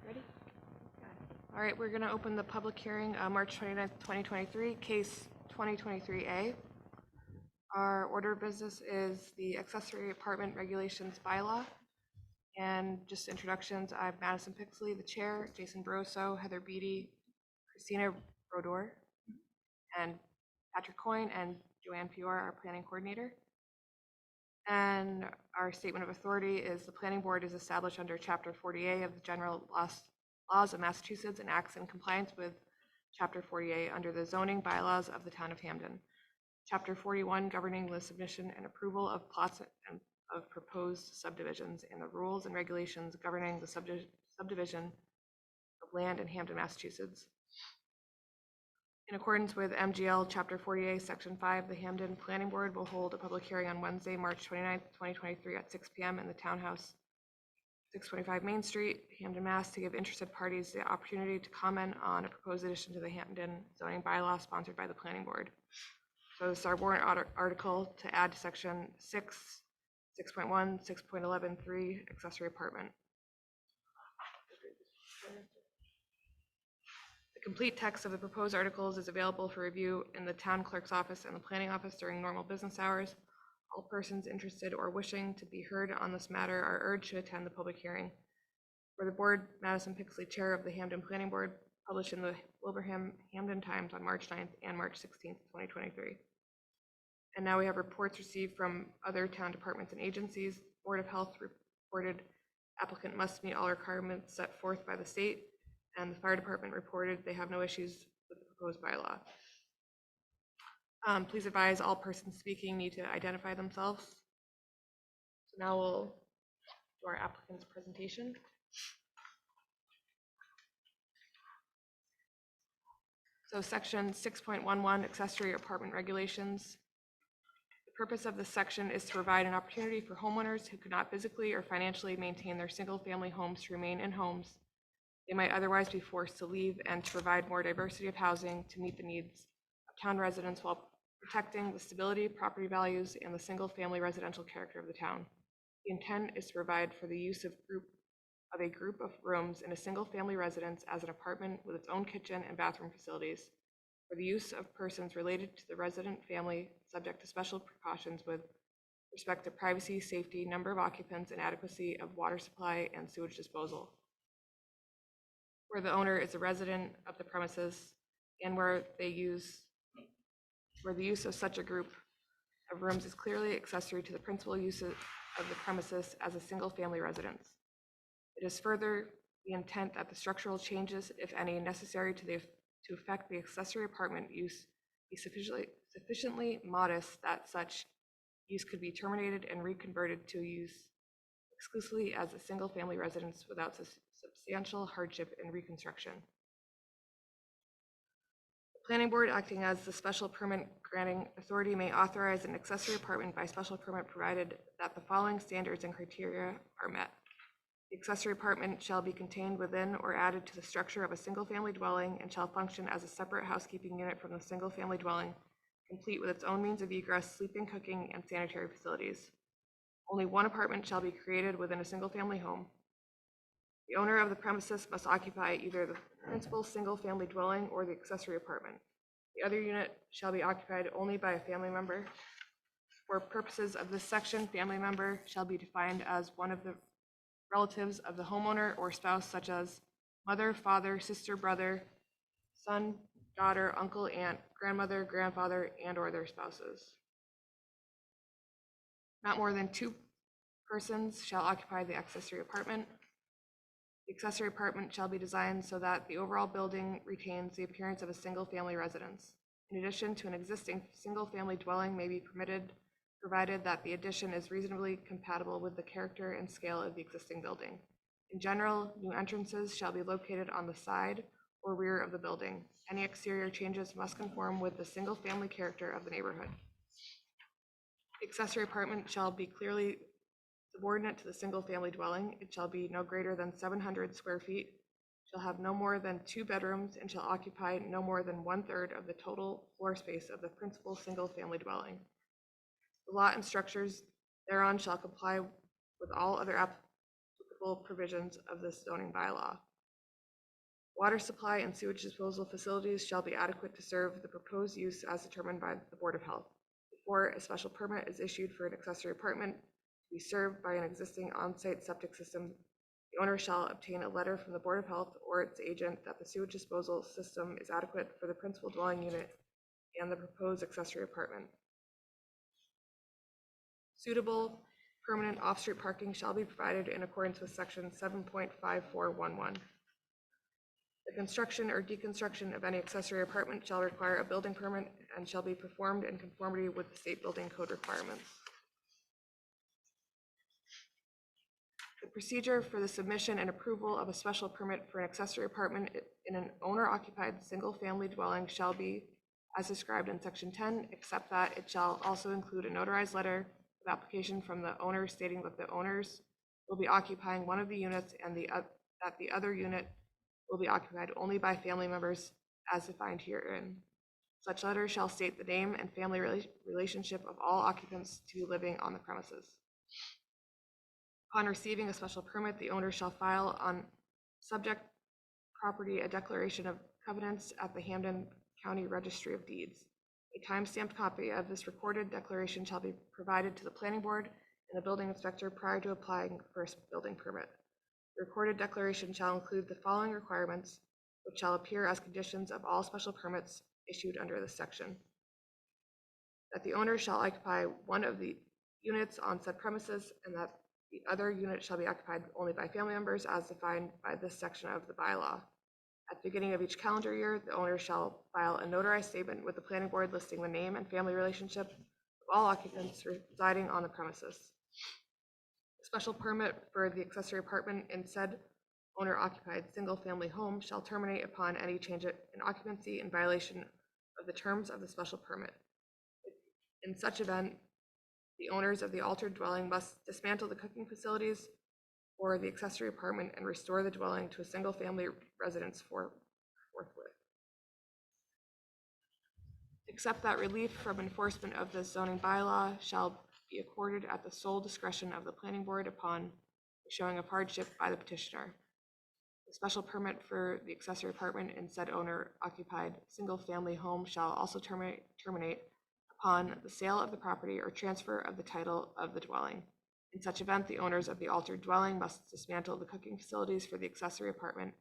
Ready? All right, we're going to open the public hearing, March 29th, 2023, case 2023A. Our order of business is the accessory apartment regulations bylaw. And just introductions, I'm Madison Pixley, the chair, Jason Broso, Heather Beatty, Christina Brodor, and Patrick Coyne, and Joanne Fior, our planning coordinator. And our statement of authority is the planning board is established under Chapter 40A of the General Laws of Massachusetts and acts in compliance with Chapter 40A under the zoning bylaws of the Town of Hampden. Chapter 41 governing the submission and approval of plots and of proposed subdivisions, and the rules and regulations governing the subdivision of land in Hampden, Massachusetts. In accordance with MGL Chapter 48, Section 5, the Hampden Planning Board will hold a public hearing on Wednesday, March 29th, 2023 at 6 p.m. in the Townhouse, 625 Main Street, Hampden, Mass. To give interested parties the opportunity to comment on a proposed addition to the Hampden zoning bylaw sponsored by the Planning Board. So this is our warrant article to add to Section 6, 6.1, 6.11, 3, accessory apartment. The complete text of the proposed articles is available for review in the town clerk's office and the planning office during normal business hours. All persons interested or wishing to be heard on this matter are urged to attend the public hearing. For the board, Madison Pixley, chair of the Hampden Planning Board, published in the Wilbraham Hampden Times on March 9th and March 16th, 2023. And now we have reports received from other town departments and agencies. Board of Health reported applicant must meet all requirements set forth by the state, and the fire department reported they have no issues with the proposed bylaw. Please advise all persons speaking need to identify themselves. So now we'll do our applicant's presentation. So section 6.11, accessory apartment regulations. The purpose of this section is to provide an opportunity for homeowners who could not physically or financially maintain their single-family homes to remain in homes they might otherwise be forced to leave, and to provide more diversity of housing to meet the needs of town residents while protecting the stability, property values, and the single-family residential character of the town. The intent is to provide for the use of a group of rooms in a single-family residence as an apartment with its own kitchen and bathroom facilities, for the use of persons related to the resident family, subject to special precautions with respect to privacy, safety, number of occupants, and adequacy of water supply and sewage disposal. Where the owner is a resident of the premises, and where the use of such a group of rooms is clearly accessory to the principal use of the premises as a single-family residence. It is further the intent that the structural changes, if any, necessary to affect the accessory apartment use be sufficiently modest that such use could be terminated and reconverted to use exclusively as a single-family residence without substantial hardship in reconstruction. The planning board, acting as the special permit granting authority, may authorize an accessory apartment by special permit provided that the following standards and criteria are met. The accessory apartment shall be contained within or added to the structure of a single-family dwelling and shall function as a separate housekeeping unit from the single-family dwelling, complete with its own means of egress, sleeping, cooking, and sanitary facilities. Only one apartment shall be created within a single-family home. The owner of the premises must occupy either the principal single-family dwelling or the accessory apartment. The other unit shall be occupied only by a family member. For purposes of this section, family member shall be defined as one of the relatives of the homeowner or spouse, such as mother, father, sister, brother, son, daughter, uncle, aunt, grandmother, grandfather, and or their spouses. Not more than 2 persons shall occupy the accessory apartment. The accessory apartment shall be designed so that the overall building retains the appearance of a single-family residence. In addition to an existing single-family dwelling may be permitted, provided that the addition is reasonably compatible with the character and scale of the existing building. In general, new entrances shall be located on the side or rear of the building. Any exterior changes must conform with the single-family character of the neighborhood. The accessory apartment shall be clearly subordinate to the single-family dwelling. It shall be no greater than 700 square feet, shall have no more than 2 bedrooms and shall occupy no more than 1/3 of the total floor space of the principal single-family dwelling. The lot and structures thereon shall comply with all other applicable provisions of this zoning bylaw. Water supply and sewage disposal facilities shall be adequate to serve the proposed use as determined by the Board of Health. Before a special permit is issued for an accessory apartment to be served by an existing on-site septic system, the owner shall obtain a letter from the Board of Health or its agent that the sewage disposal system is adequate for the principal dwelling unit and the proposed accessory apartment. Suitable permanent off-street parking shall be provided in accordance with section 7.5411. The construction or deconstruction of any accessory apartment shall require a building permit and shall be performed in conformity with the state building code requirements. The procedure for the submission and approval of a special permit for an accessory apartment in an owner-occupied single-family dwelling shall be as described in section 10, except that it shall also include a notarized letter of application from the owner stating that the owners will be occupying one of the units and that the other unit will be occupied only by family members as defined herein. Such letter shall state the name and family relationship of all occupants to be living on the premises. Upon receiving a special permit, the owner shall file on subject property a declaration of covenants at the Hampden County Registry of Deeds. A time-stamped copy of this recorded declaration shall be provided to the planning board and the building inspector prior to applying for a building permit. The recorded declaration shall include the following requirements, which shall appear as conditions of all special permits issued under this section. That the owner shall occupy one of the units on said premises and that the other unit shall be occupied only by family members as defined by this section of the bylaw. At the beginning of each calendar year, the owner shall file a notarized statement with the planning board listing the name and family relationship of all occupants residing on the premises. A special permit for the accessory apartment in said owner-occupied single-family home shall terminate upon any change in occupancy in violation of the terms of the special permit. In such event, the owners of the altered dwelling must dismantle the cooking facilities for the accessory apartment and restore the dwelling to a single-family residence forthwith. Except that relief from enforcement of this zoning bylaw shall be accorded at the sole discretion of the planning board upon showing of hardship by the petitioner. The special permit for the accessory apartment in said owner-occupied single-family home shall also terminate upon the sale of the property or transfer of the title of the dwelling. In such event, the owners of the altered dwelling must dismantle the cooking facilities for the accessory apartment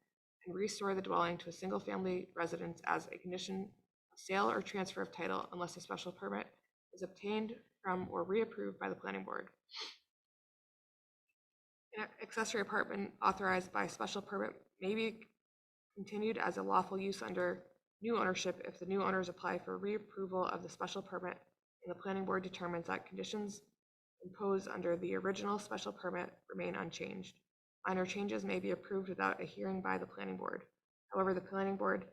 and restore the dwelling to a single-family residence as a condition of sale or transfer of title unless a special permit is obtained from or reapproved by the planning board. An accessory apartment authorized by special permit may be continued as a lawful use under new ownership if the new owners apply for reapproval of the special permit and the planning board determines that conditions imposed under the original special permit remain unchanged. Minor changes may be approved without a hearing by the planning board. However, the planning board,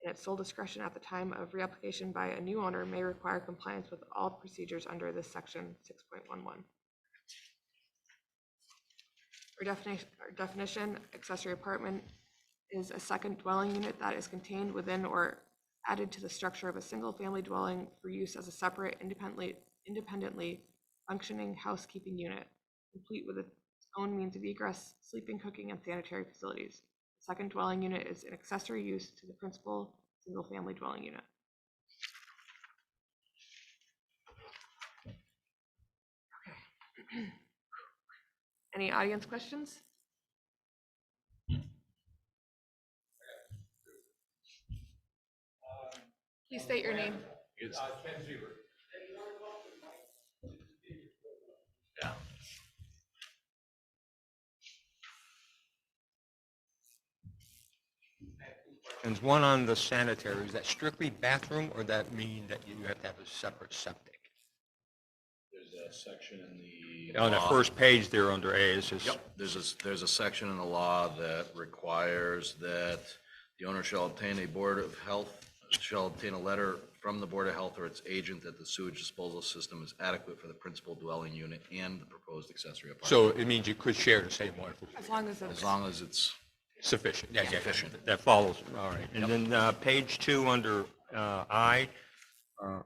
in its sole discretion at the time of reapplication by a new owner, may require compliance with all procedures under this section 6.11. Our definition, accessory apartment is a second dwelling unit that is contained within or added to the structure of a single-family dwelling for use as a separate, independently functioning housekeeping unit, complete with its own means of egress, sleeping, cooking, and sanitary facilities. The second dwelling unit is an accessory use to the principal single-family dwelling unit. Okay. Any audience questions? Please state your name. Ken Zieber. Yeah. And one on the sanitary, is that strictly bathroom or that mean that you have to have a separate septic? There's a section in the On the law. first page there under A, it says. Yep, there's a section in the law that requires that the owner shall obtain a letter from the Board of Health or its agent that the sewage disposal system is adequate for the principal dwelling unit and the proposed accessory apartment. So it means you could share the same one. As long as As long as it's Sufficient, yeah, yeah, Sufficient. that follows, all right. And then page 2 under I,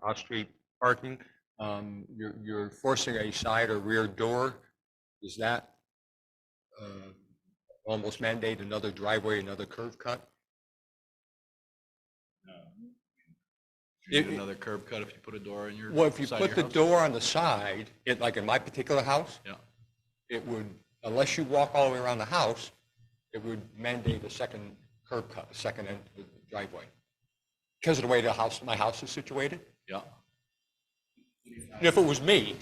off-street parking, you're forcing a side or rear door. Does that almost mandate another driveway, another curve cut? You need another curb cut if you put a door in your Well, if you side put of the your house? door on the side, like in my particular house, Yeah, it would, unless you walk all the way around the house, it would mandate a second curb cut, a second end to the driveway. Because of the way my house is situated. yeah. And if it was me,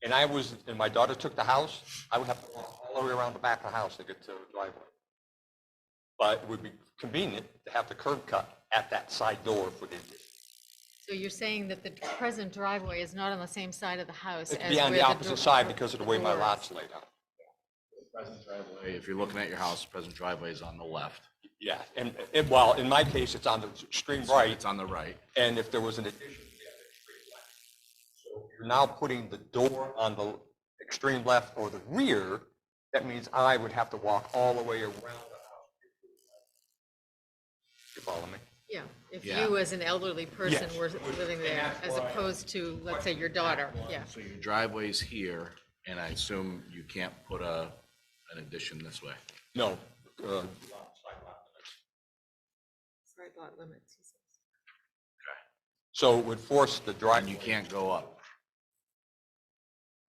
and my daughter took the house, I would have to walk all the way around the back of the house to get to the driveway. But it would be convenient to have the curb cut at that side door for the addition. So you're saying that the present driveway is not on the same side of the house It's as be on where the opposite side because of the way my doors- lot's laid out. Present driveway, if you're looking at your house, present driveway is on the left. Yeah, and, well, in my case, it's on the extreme right, It's on the right. and if there was an addition, we have the extreme left. So if you're now putting the door on the extreme left or the rear, that means I would have to walk all the way around the house. You follow me? Yeah, if Yeah. you as an elderly person Yes. were living there, that's as why- opposed to, let's say, your daughter, yeah. So your driveway's here, and I assume you can't put an addition this way. No. Side lot limits, he says. So it would force the And driveway. you can't go up.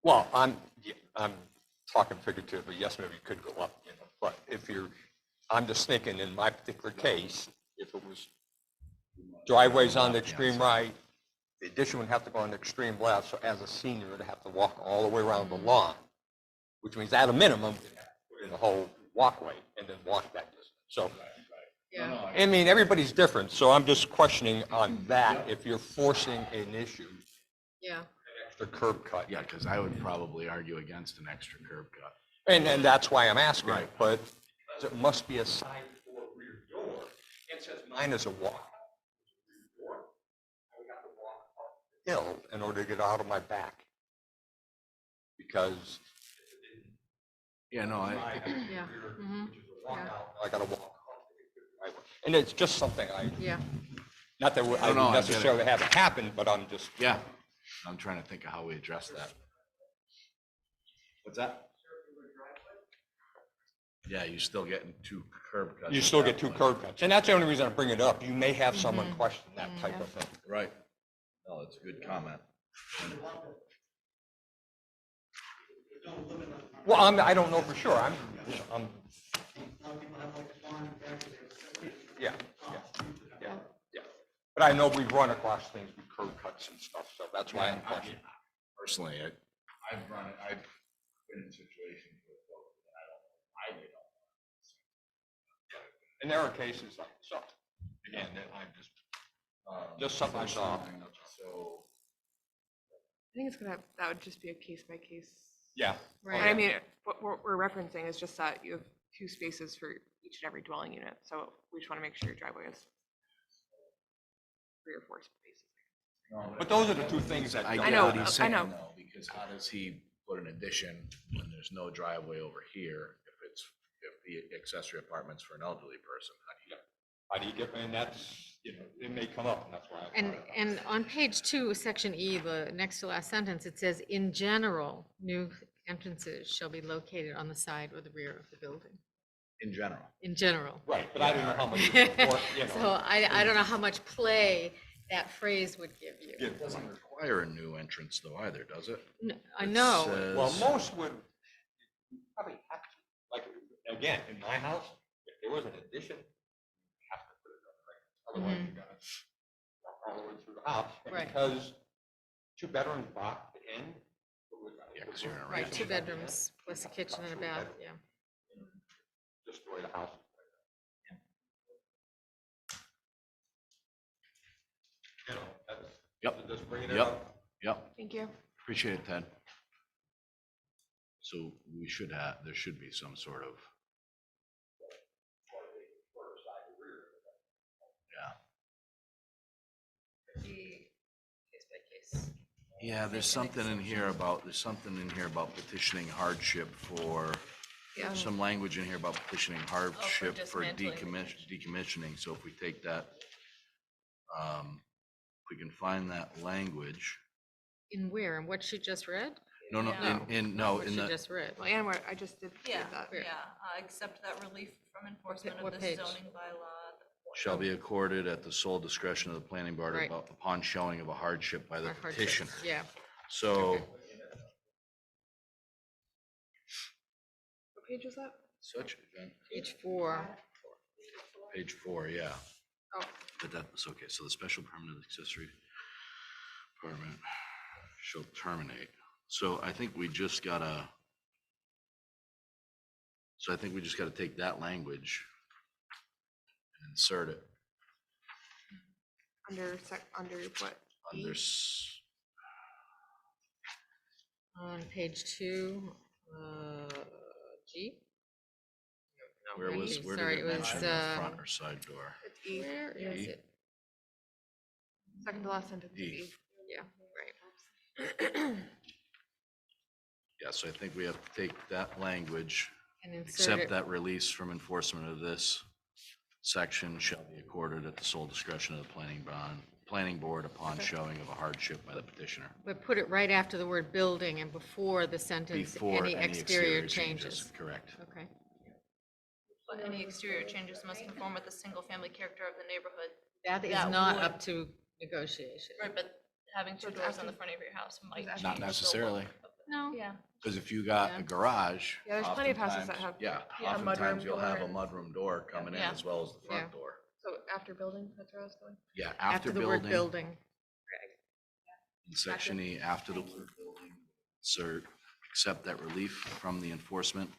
Well, I'm talking figuratively, yes, maybe you could go up, but I'm just thinking in my particular case, if it was driveways on the extreme right, the addition would have to go on the extreme left, so as a senior, I'd have to walk all the way around the lawn, which means at a minimum, we'd have to put in the whole walkway and then walk that distance. So, Yeah, I mean, everybody's different, so I'm just questioning on that, if you're forcing an issue, yeah, extra curb cut. Yeah, because I would probably argue against an extra curb cut. And that's why I'm asking, Right. but it must be a side or rear door. It says mine is a walk. Door. I would have to walk up the hill in order to get out of my back. Because Yeah, no, yeah, I gotta walk up to get to the driveway. And it's just something yeah. not that I No, would I get it. necessarily have it happen, but I'm just. yeah. I'm trying to think of how we address that. What's that? Yeah, you're still getting two curb cuts. You still get two curb cuts. And that's the only reason I bring it up. You may have someone question that type of thing. Right. No, that's a good comment. Well, I don't know for sure. I'm, yeah. But I know we've run across things with curb cuts and stuff, so that's why I'm questioning. Personally, I've been in situations with folks that I don't know. And there are cases like, so, again, that I'm just something I saw. So, I think it's gonna, that would just be a case by case. Yeah. Right. And I mean, what we're referencing is just that you have 2 spaces for each and every dwelling unit, so we just want to make sure your driveway is 3 or 4 spaces. But those are the two things that. I I get know, what he's I saying know. though, because how does he put an addition when there's no driveway over here if the accessory apartment's for an elderly person? How do you get, and that's, it may come up, and that's why. And on page 2, section E, the next to last sentence, it says, in general, new entrances shall be located on the side or the rear of the building, In general. in general. Right, but I don't know how much, So I don't know how much play that phrase would give you. It doesn't require a new entrance though either, does it? I It know, says- Well, most would probably have to, like, again, in my house, if there was an addition, you have to put it up, right? Otherwise, you gotta walk all the way through the house. And Right. because 2 bedrooms boxed in. Yeah, 'cause you're in a right, 2 bedrooms plus a kitchen and a bath, yeah. Just the way the house. That's. Yep. Just bringing it Yep. up. Yep, Thank you. appreciate it, Ted. So there should be some sort of. Yeah. Case by case. Yeah, there's something in here about petitioning hardship for Yeah. some language in here about petitioning hardship for dismantling the decommissioning, so if we take that, if we can find that language. In where? In what she just read? No, no, Yeah. no, What in she the, just read. Well, and I just did Yeah, that. yeah, accept that relief from enforcement What of page? this zoning bylaw. shall be accorded at the sole discretion of the planning board Right. upon showing of a hardship by the Or hardship. petitioner. Yeah. So, Okay. What page is that? such event, Page 4. page 4, yeah. Oh, But that's okay, so the special permanent accessory apartment shall terminate. So I think we just gotta, take that language and insert it under what? under, On page 2, G? No, where G. did Sorry, it was, mention the front or side door? It's E. Where is E? it? Second to last sentence is E. E. Yeah, right. Yeah, so I think we have to take that language, And insert accept it. that release from enforcement of this section shall be accorded at the sole discretion of the planning board upon showing of a hardship by the petitioner. But put it right after the word building and before the sentence, Before any exterior changes. Correct. Okay. But any exterior changes must conform with the single-family character of the neighborhood. That is That not would- up to negotiation. Right, but having two it's doors on after- the front of your house might Not change the necessarily. look of the- No. Yeah. Because if you got Yeah. a garage. Yeah, there's plenty of houses that oftentimes- have, Yeah, yeah, a mudroom oftentimes you'll have a door and- mudroom door coming in Yeah. as well as the front Yeah. door. so after building, that's where I was going. Yeah, After the word building. In section E, after the word building, insert, except that relief from the enforcement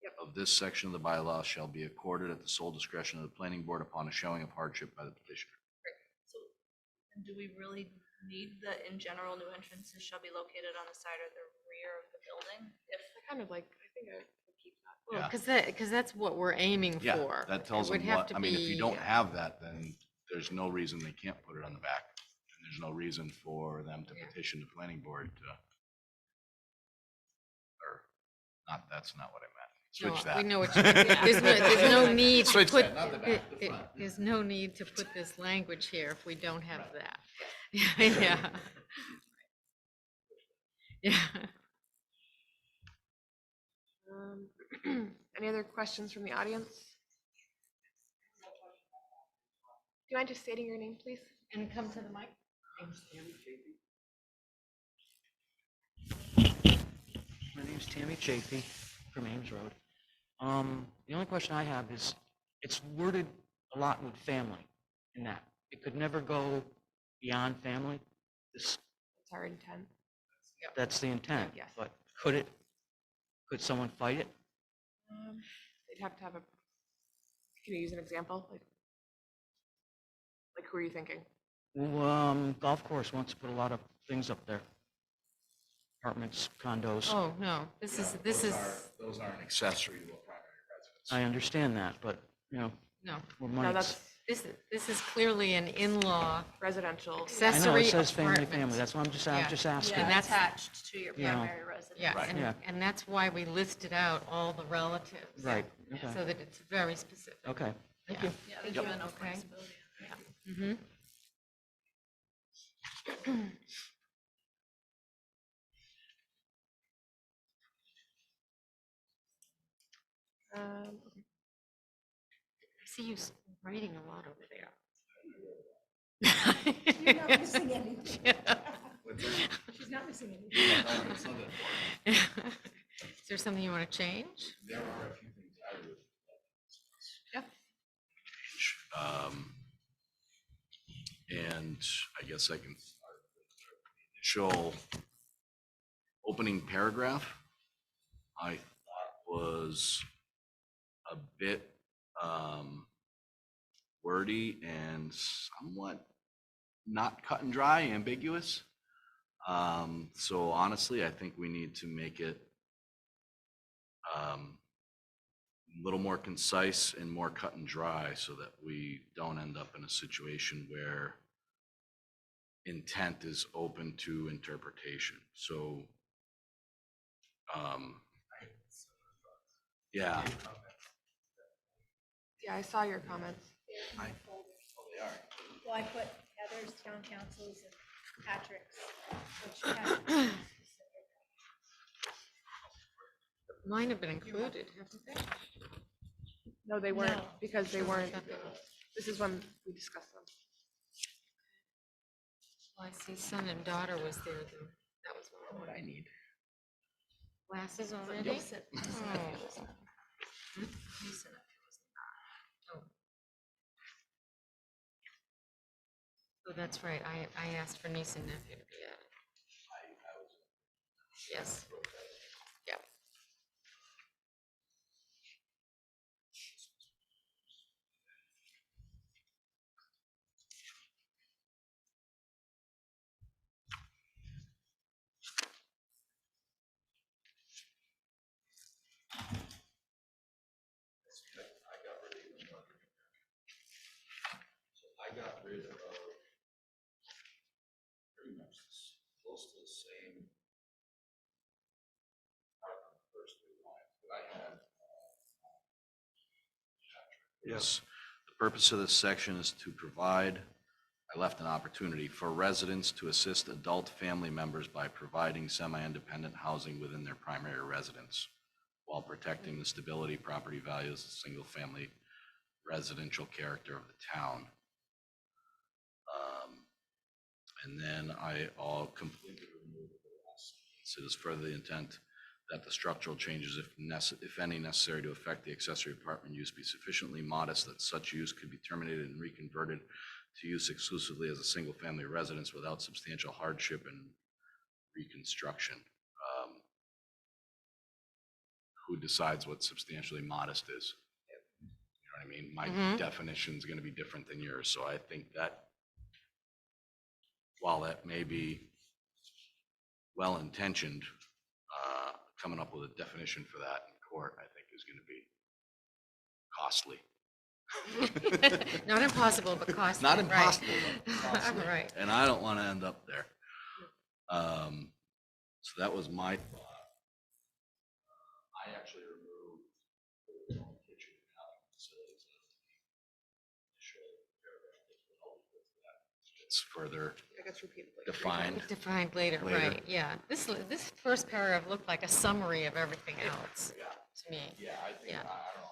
Yep. of this section of the bylaw shall be accorded at the sole discretion of the planning board upon a showing of hardship by the petitioner. So, and do we really need the, in general, new entrances shall be located on the side or the rear of the building? If, I kind of like, I think I would keep that. Well, Yeah. because that's what we're aiming Yeah, for. that tells It would them have what, to I mean, if you be- don't have that, then there's no reason they can't put it on the back. And there's no reason for them to Yeah. petition the planning board to, or, not, that's not what I meant. No, Switch that. We know what you mean. There's no need to Switch put, that, not the back, the front. there's no need to put this language here if we don't have that. Yeah. Yeah. Any other questions from the audience? Do you mind just stating your name, please? And come to the mic. My name's Tammy Chafee from Ames Road. The only question I have is, it's worded a lot with family in that. It could never go beyond family. This, It's our intent. that's the intent. Yes. But could someone fight it? They'd have to have a, can you use an example? Like who are you thinking? Well, golf course wants to put a lot of things up there. Apartments, condos. Oh, no, this is, Those aren't accessory to a primary residence. I understand that, but, you know, no, we're No, money. that's this is clearly an in-law residential. I know, accessory it says family, apartment. family. That's why I'm just Yeah. asking. And that's- attached to your You know, primary residence. Yeah, Right. Yeah. and that's why we listed out all the relatives. Right, okay, So that it's very specific. okay. Thank Yeah. you. Yeah, there's Yep. really no Okay. flexibility. Mm-hmm. Okay. I see you writing a lot over there. You're not missing anything. She's not missing anything. Is there something you want to change? There are a few things I would. Yeah. And I guess I can start with the initial opening paragraph. I thought was a bit wordy and somewhat not cut and dry, ambiguous. So honestly, I think we need to make it a little more concise and more cut and dry so that we don't end up in a situation where intent is open to interpretation. So Yeah. Yeah, I saw your comments. Well, I put Heather's, town councils, and Patrick's, which Patrick- Mine have been included, haven't they? No, they weren't, No. because they weren't, this is when we discussed them. Well, I see son and daughter was there though. That was what I need. Glasses already? You said- you said Oh. it was- you said it was not. Oh. Oh, that's right. I asked for niece and nephew to be added. Yes. Yep. I got rid of pretty much close to the same. First three lines, but I had. Yes, the purpose of this section is to provide, I left an opportunity for residents to assist adult family members by providing semi-independent housing within their primary residence while protecting the stability, property values, and single-family residential character of the town. And then I'll completely remove the rest. So it is further the intent that the structural changes, if any necessary to affect the accessory apartment use, be sufficiently modest that such use could be terminated and reconverted to use exclusively as a single-family residence without substantial hardship and reconstruction. Who decides what substantially modest is? You know what I mean? My definition is going to be different than yours, so I think that while that may be well-intentioned, coming up with a definition for that in court, I think is going to be costly. Not impossible, but costly. Not right. impossible, but costly. Right. And I don't want to end up there. So that was my thought. I actually removed the kitchen and housing facilities as the initial paragraph as well, because that it's further I guess repeatedly. defined. Defined later, Later. right, yeah. This first paragraph looked like a summary of everything else Yeah, to me. yeah, I think, Yeah.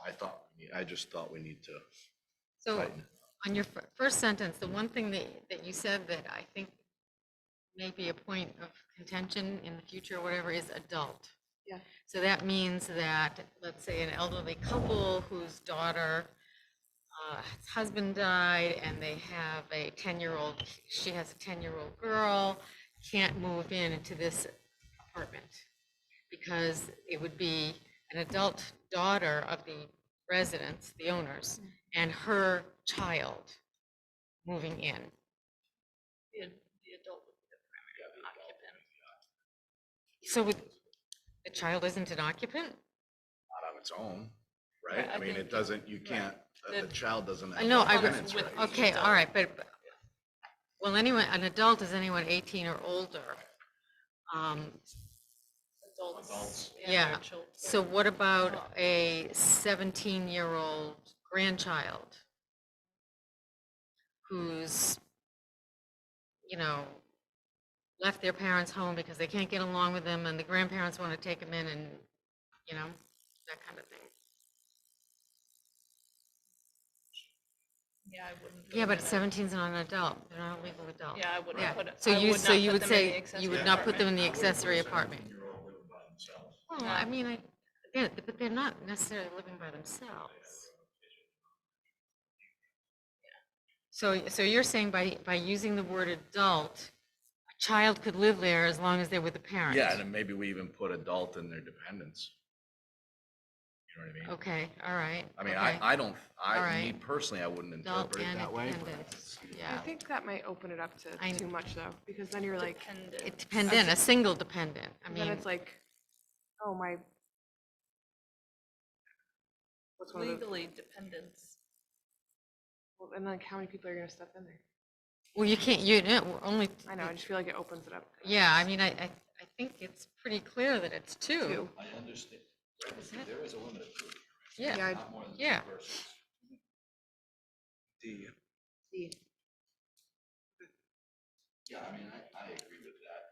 I don't know, I just thought we need to So tighten it. on your first sentence, the one thing that you said that I think may be a point of contention in the future or whatever is adult. Yeah. So that means that, let's say, an elderly couple whose daughter, his husband died and they have a 10-year-old, she has a 10-year-old girl, can't move into this apartment because it would be an adult daughter of the residents, the owners, and her child moving in. The adult would be the primary occupant. So the child isn't an occupant? Not on its own, right? Right, I I mean, it think- doesn't, you can't, the The- child doesn't I have know, I tenants, was, right? okay, all right, but, well, anyone, an adult is anyone 18 or older. Adults. and Yeah. their children. So what about a 17-year-old grandchild who's, left their parents' home because they can't get along with them and the grandparents want to take them in and, that kind of thing? Yeah, I wouldn't. put Yeah, them but in 17's not an adult. They're not a legal adult. Yeah, I wouldn't Yeah. put it. So I you, would so not you put would them in the say, you accessory would not put them in apartment. the accessory apartment? By themselves. Well, I mean, but they're not necessarily living by themselves. So you're saying by using the word adult, a child could live there as long as they're with the parent? Yeah, and then maybe we even put adult in their dependents. You know what I mean? Okay, all right. I mean, okay. I don't, All me right. personally, I wouldn't Adult interpret it and that way. but dependent, I yeah. think that might open it up to I- too much though, because then you're like, Dependent. It dependent, a single dependent. I then mean, it's like, oh, my. What's one of the, Legally dependents. well, and like, how many people are gonna step in there? well, you can't, only, I know, I just feel like it opens it up. yeah, I mean, I think it's pretty clear that it's two. Two. I understand, Isn't it? There is a limit of two. Yeah, Yeah, Not more than two yeah. persons. Yeah, I mean, I agree with that.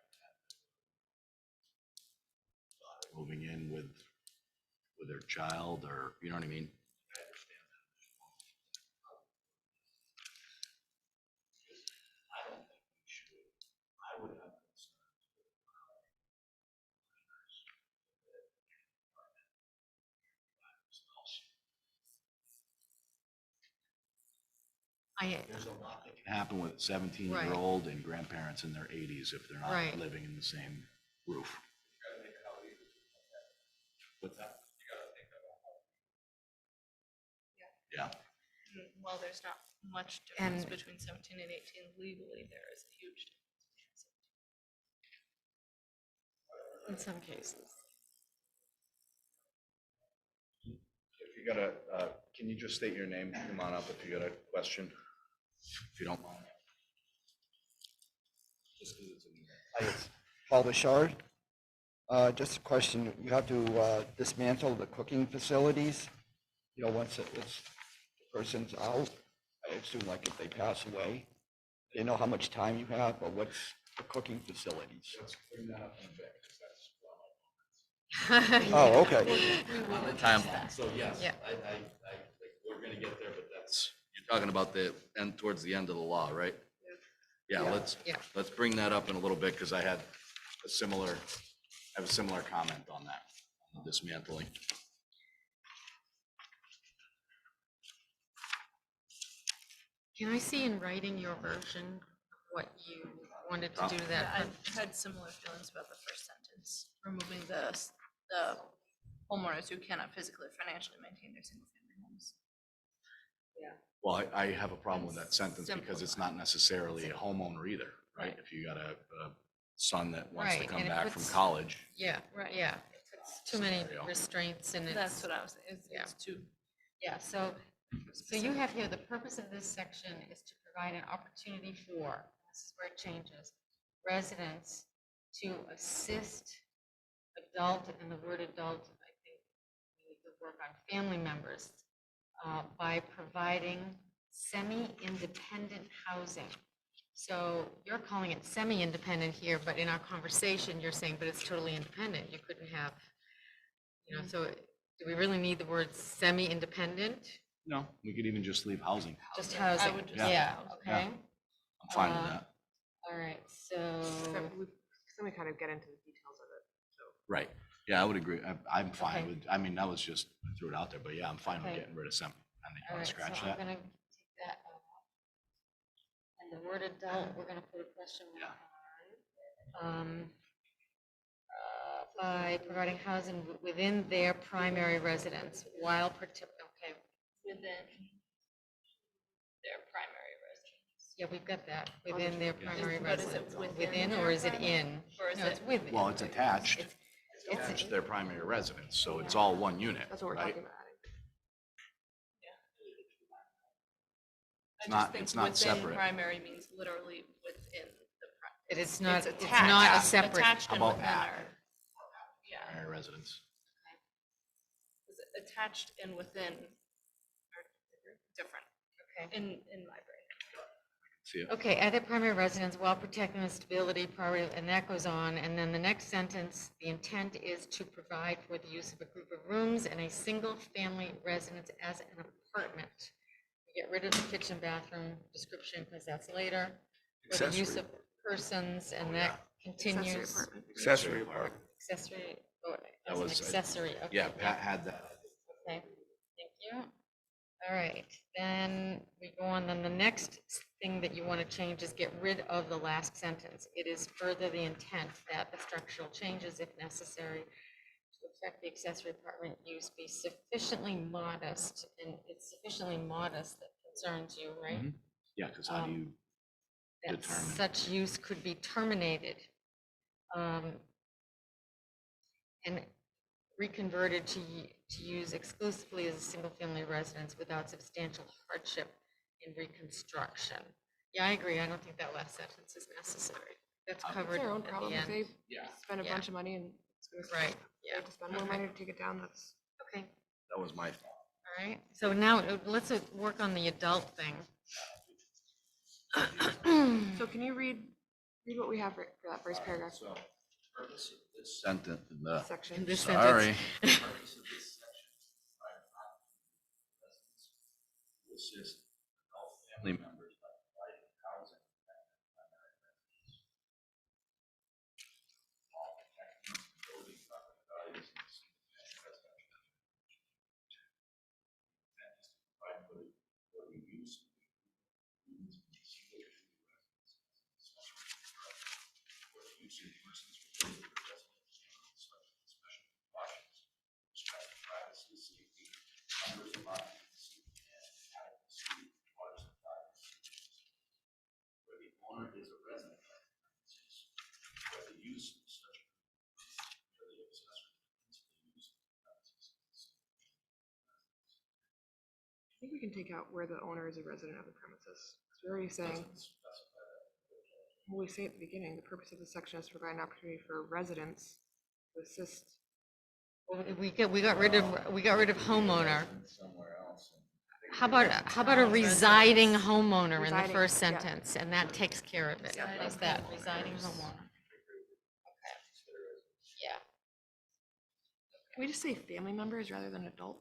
Moving in with their child, or, you know what I mean? I understand that. I don't think we should, I would have concerns with minors. There's a lot that can happen with a 17-year-old and grandparents in their 80s if they're not Right. living in the same roof. What's that? Yeah. While there's not much difference And- between 17 and 18 legally, there is a huge difference. In some cases. If you got a, can you just state your name? Come on up if you got a question, if you don't mind. Just 'cause it's a new. Hi, it's Paul Bouchard. Just a question, you have to dismantle the cooking facilities, you know, once it's, the person's out, I assume like if they pass away. Do you know how much time you have, or what's the cooking facilities? Let's bring that up in a bit, 'cause that's one Oh, okay. on the timeline. So yes, Yeah. we're gonna get there, but that's, you're talking about the end, towards the end of the law, right? Yeah, Yeah. let's bring that up in a little bit, because I have a similar comment on that, on dismantling. Can I see in writing your version of what you wanted to do to Yeah, that? I've had similar feelings about the first sentence, removing the homeowners who cannot physically or financially maintain their single-family homes. Well, I have a problem with that sentence because it's Simplify. not necessarily a homeowner either, right? Right. If you got a son that wants to Right, come and it back from puts- college, Yeah, Right. yeah. It's too many Scenario. restraints and That's it's, what I was, it's yeah. too. yeah, so you have here, the purpose of this section is to provide an opportunity for, this is where it changes, residents to assist adult, and the word adult, I think, we need to work on family members, by providing semi-independent housing. So you're calling it semi-independent here, but in our conversation, you're saying, but it's totally independent. You couldn't have, you know, so do we really need the word semi-independent? no, we could even just leave housing. Just housing? would just say Yeah, housing. okay. I'm fine with that. All right, so, Then we kind of get into the details of it. Right. Yeah, I would agree. I'm fine Okay. with, I mean, that was just, I threw it out there, but yeah, I'm fine with Okay. getting rid of some. I mean, you all want right, to so scratch I'm that? gonna take that out. And the word adult, we're gonna put a question mark on. By providing housing within their primary residence while okay, Within their primary residence. yeah, we've got that, within their primary But is it residence. within Or their is it primary- in? or is No, it's it- within. Well, it's attached. It's, It's their primary residence, so it's all one unit, That's what we're right? talking about adding. I not- just think it's not within separate. primary means literally within the. it is not, It's it's not a attached. separate. Attached How and about within at? are. Yeah, Primary residence. is it attached and within are different Okay. in my brain. See it? Okay, at their primary residence while protecting the stability, property, and that goes on. And then the next sentence, the intent is to provide for the use of a group of rooms in a single-family residence as an apartment. Get rid of the kitchen bathroom description because that's later. For the use Accessory. of persons, and Oh, that yeah. Accessory continues. apartment. Accessory apartment. Accessory, oh, That as an was, accessory, okay. Yeah, Pat had that. Okay, thank you. All right, then we go on, then the next thing that you want to change is get rid of the last sentence. It is further the intent that the structural changes, if necessary, to affect the accessory apartment use be sufficiently modest, and it's sufficiently modest that concerns you, right? Mhm. Yeah, because how do you, That determine. such use could be terminated and reconverted to use exclusively as a single-family residence without substantial hardship in reconstruction. Yeah, I agree. I don't think that last sentence is necessary. That's It's covered It's their own at problem the if end. they yeah. spend a Yeah. bunch of money and it's gonna. Right, Yeah, to spend more okay. money to take it down, that's, Okay, That was my thought. all right. So now let's work on the adult thing. so can you read what we have for that first paragraph So, purpose of this sentence, the, section? In this sorry. sentence. Purpose of this section is to provide residents to assist adult family members by providing housing and primary residence. While protecting the building property values in the single-family residential. Intent is to provide for the use of units in single-family residence for the use of persons related to residents and such special precautions, respect privacy, safety, numbers of occupancy, and adequacy of water supply. Where the owner is a resident of the premises, where the use of such where the accessory principal use of the premises. I think we can take out where the owner is a resident of the premises. 'Cause we're already saying, Doesn't specify that. well, we say at the beginning, the purpose of this section is to provide an opportunity for residents to assist. We got rid of homeowner. Somewhere else. How about a residing homeowner in the Residing, first yeah. sentence, and that takes care of it. How's that, residing homeowner? Okay. Yeah. Can we just say family members rather than adult?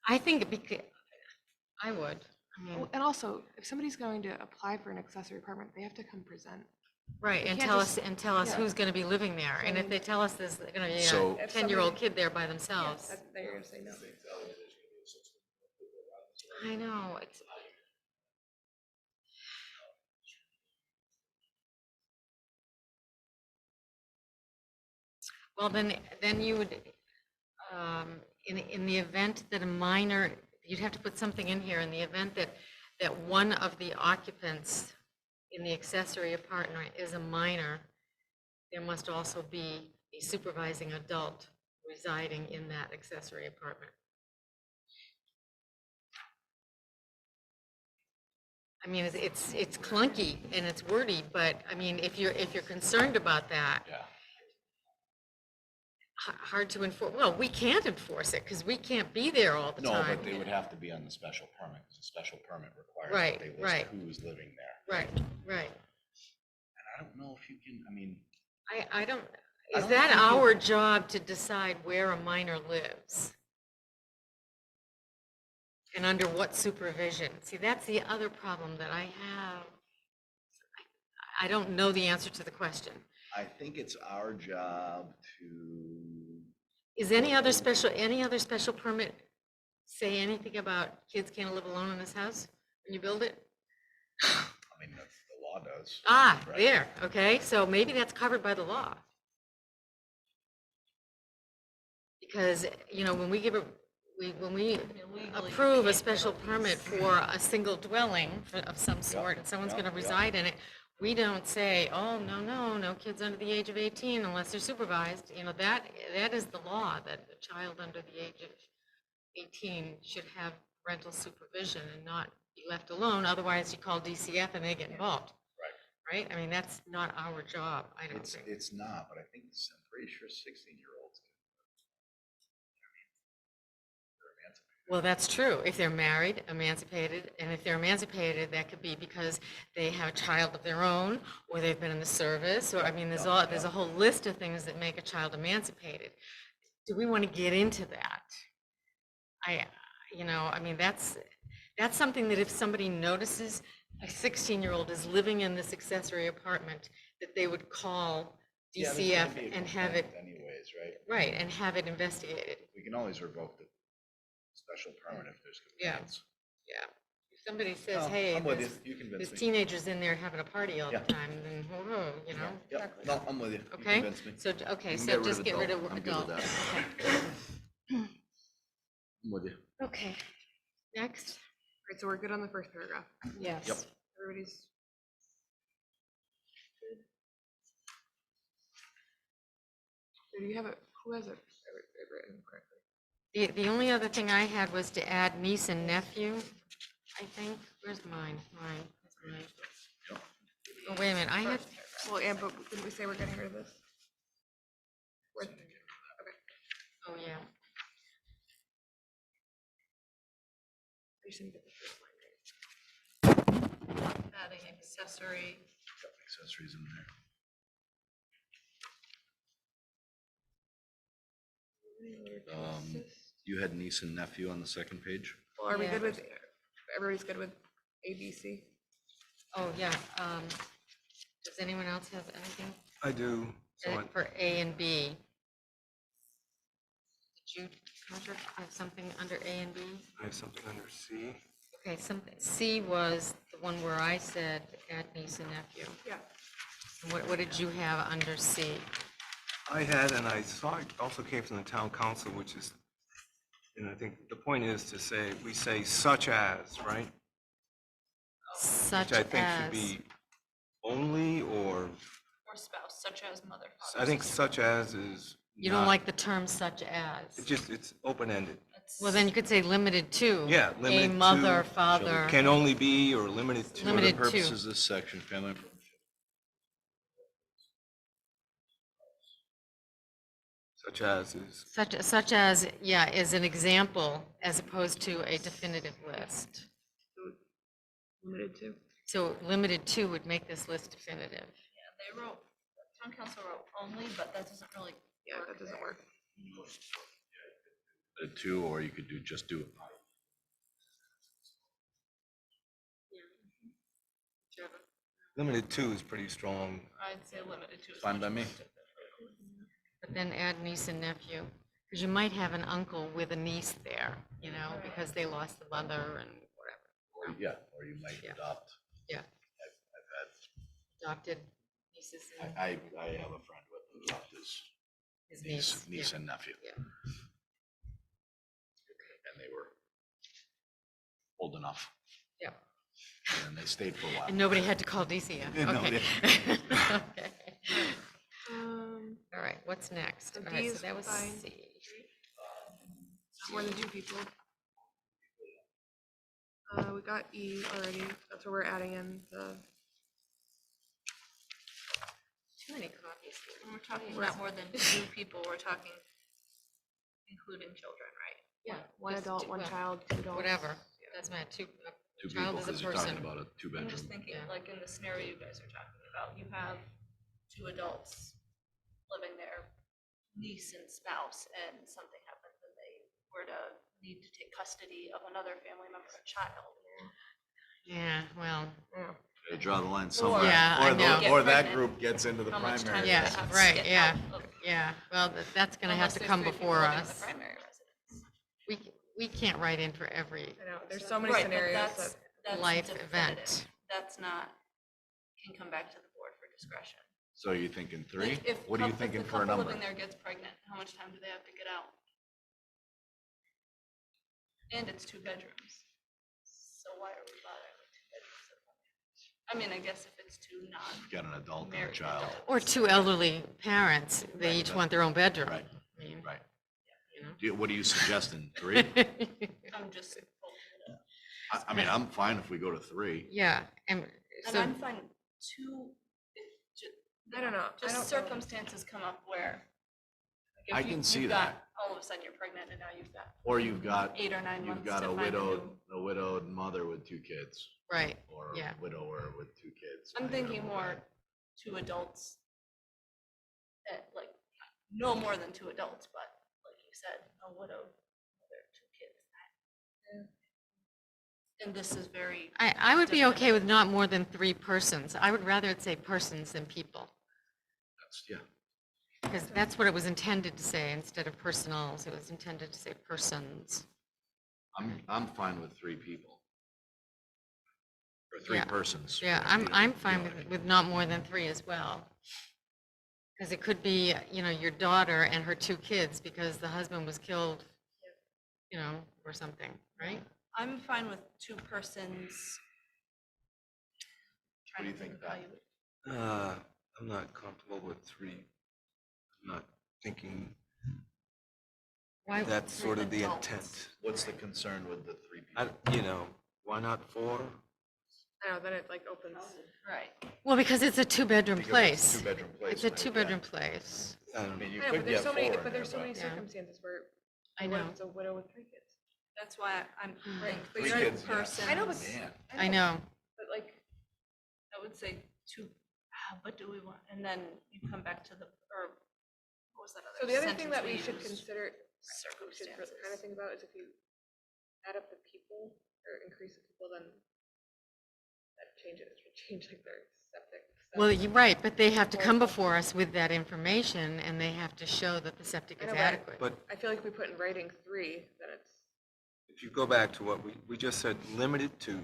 I think I would. I mean, And also, if somebody's going to apply for an accessory apartment, they have to come present. right, and can't tell just- us yeah. who's gonna be living there, and if they tell us there's gonna be So- a 10-year-old kid there by themselves. Then you're gonna say no. I know, it's. Well, then you would, in the event that a minor, you'd have to put something in here, in the event that one of the occupants in the accessory apartment is a minor, there must also be a supervising adult residing in that accessory apartment. I mean, it's clunky and it's wordy, but I mean, if you're concerned about that, Yeah. hard to enforce. Well, we can't enforce it because we can't be there all the No, time. but they would have to be on the special permit, because the special permit requires Right, that they right. list who's living there. Right, right. And I don't know if you can, I mean, I don't, I is don't that think you- our job to decide where a minor lives? And under what supervision? See, that's the other problem that I have. I don't know the answer to the question. I think it's our job to, Is any other special permit say anything about kids can't live alone in this house when you build it? I mean, the law does. Ah, right? there, okay, so maybe that's covered by the law. Because, you know, when we approve a special permit for a single dwelling of some sort, and someone's gonna reside in it, we don't say, oh, no kids under the age of 18 unless they're supervised. You know, that is the law, that a child under the age of 18 should have parental supervision and not be left alone, otherwise you call DCF and they get involved. Right? I mean, that's not our job, I don't think. It's not, but I think, I'm pretty sure 16-year-olds. Well, that's true. If they're married, emancipated, and if they're emancipated, that could be because they have a child of their own, or they've been in the service, or, I mean, there's a whole list of things that make a child emancipated. Do we want to get into that? I mean, that's something that if somebody notices a 16-year-old is living in this accessory apartment, that they would call Yeah, there's DCF gonna be a and have it, complaint anyways, right? right, and have it investigated. We can always revoke the special permit if there's Yeah. complaints. Yeah. If somebody says, No, hey, I'm with you. there's You convince there's me. teenagers in there having a party all the Yeah. time, then, whoa, you know? Yep, no, I'm with you. You Okay, convinced me. so, okay, You can so get rid just of get rid of adult. I'm good with adult. that. Okay. I'm with you. Okay, next? All right, so we're good on the first paragraph. Yes. Yep. Everybody's. good? So do you have it, who has it written correctly? The only other thing I had was to add niece and nephew, I think. Where's mine? Mine. Oh, wait a minute, I had, Well, and, but didn't we say we're getting rid of this? Oh, yeah. You just need to get the first line right. Adding accessory. Accessories in there. You had niece and nephew on the second page? Well, are we Yeah. good with, everybody's good with A, B, C? Oh, yeah. Does anyone else have anything I do. So I- for A and B? Did you, Roger, have something under A and B? I have something under C. Okay, C was the one where I said add niece and nephew. Yeah. And what did you have under C? I had, and I saw it also came from the town council, which is, and I think the point is to say, we say such as, right? Such Which I think should as, be only, or, Or spouse, such as mother, father. I think sister. such as is. you don't not- like the term such as? It's open-ended. It's- Well, then you could say limited to. Yeah, A limited to, mother, father. Can only be or limited to. For the Limited to. purposes of this section, family. Such as is, Such as, yeah, is an example as opposed to a definitive list. Limited to? So limited to would make this list definitive. Yeah, they wrote, town council wrote only, but that doesn't really Yeah, that doesn't there. work. Two, or you could just do. limited to is pretty strong. I'd say limited to. as Fine much by as me. possible. But then add niece and nephew, because you might have an uncle with a niece there, you know, because they lost the mother and whatever. Yeah, or you might Yeah. adopt. Yeah. I've Adopted nieces and had, I have a friend with his his niece. niece yeah. and nephew. Yeah. And they were old enough, Yeah. and they stayed for a while. And nobody had to call DC, Yeah, no, okay. Okay. All right, what's next? So All right, D so is that was fine. C. Not more than 2 people. We got E already, that's where we're adding in the, Too many copies here. When we're talking not more than 2 people, we're talking including children, right? Yeah. one just adult, two- 1 well, child, 2 adults. Whatever, that's my two, Two child people, is a because you're talking person. about a I'm two-bedroom. just thinking, Yeah. like in the scenario you guys are talking about, you have 2 adults living there, niece and spouse, and something happens and they were to need to take custody of another family member, a child. Yeah, well, Gotta draw the line somewhere. Yeah, I know. Or Get that pregnant. group gets into the How much time primary. do they yeah, have to right, get yeah, out of- yeah, well, that's gonna have unless to there's come 3 people before living in the us. primary residence. We can't write in for every I know, there's so many Right, but scenarios that's- that, that's life definitive. event. That's not, can come back to the board for discretion. So you thinking 3? Like, if What are you if thinking the for a couple number? living there gets pregnant, how much time do they have to get out? And it's 2 bedrooms. So why are we bothering with 2 bedrooms? I mean, I guess if it's 2 You've got an adult and a non-married child. adults. Or 2 elderly parents, they each want their own bedroom. Right, I mean, right. you know. What are you suggesting, 3? I'm just, I mean, I'm fine if we go to 3. Yeah, and and so, I'm fine, 2, if, I don't know, I just don't- circumstances come up where. like, if I you- can see you've got- that. All of a sudden you're pregnant and now you've got Or you've got, 8 or 9 you've months got to a find a widowed new. mother with 2 kids. right, Or yeah. a widower with 2 kids. I'm thinking more 2 adults. Like, no more than 2 adults, but like you said, a widow, mother, 2 kids. And this is very, I would be okay with not more than 3 persons. I would rather it say persons than people, Yeah, because that's what it was intended to say instead of personals. It was intended to say persons. I'm fine with 3 people. Or 3 Yeah. persons. Yeah, I'm fine with not more than 3 as well. Because it could be, you know, your daughter and her 2 kids because the husband was killed, you know, or something, right? I'm fine with 2 persons. What do you Trying to think, Pat? value. I'm not comfortable with 3. I'm not thinking Why? that's sort of the adults. intent. What's the concern with the 3 people? Why not 4? I know, then it like opens. Right. Well, because it's a two-bedroom Because place. it's a two-bedroom place. It's a now, yeah. two-bedroom place. I mean, you I know, could but there's get so many, four in but there's so there, many Yeah. circumstances where. I what if know. It's a widow with 3 kids. That's why I'm, Right, but Three you're kids, yeah. person. I know, but. Man. I know. But like, I would say two, but do we want, and then you come back to the, or what was that other? so the other thing sentence that we should used? consider, we should kind of Circumstances. think about is if you add up the people or increase the people, then that changes, would change like their septic. stuff. Well, you're right, but they have to come before us with that information and they have to show that the septic I is know, but adequate. But I feel like if we put in writing 3, then it's. if you go back to what we just said, limited to,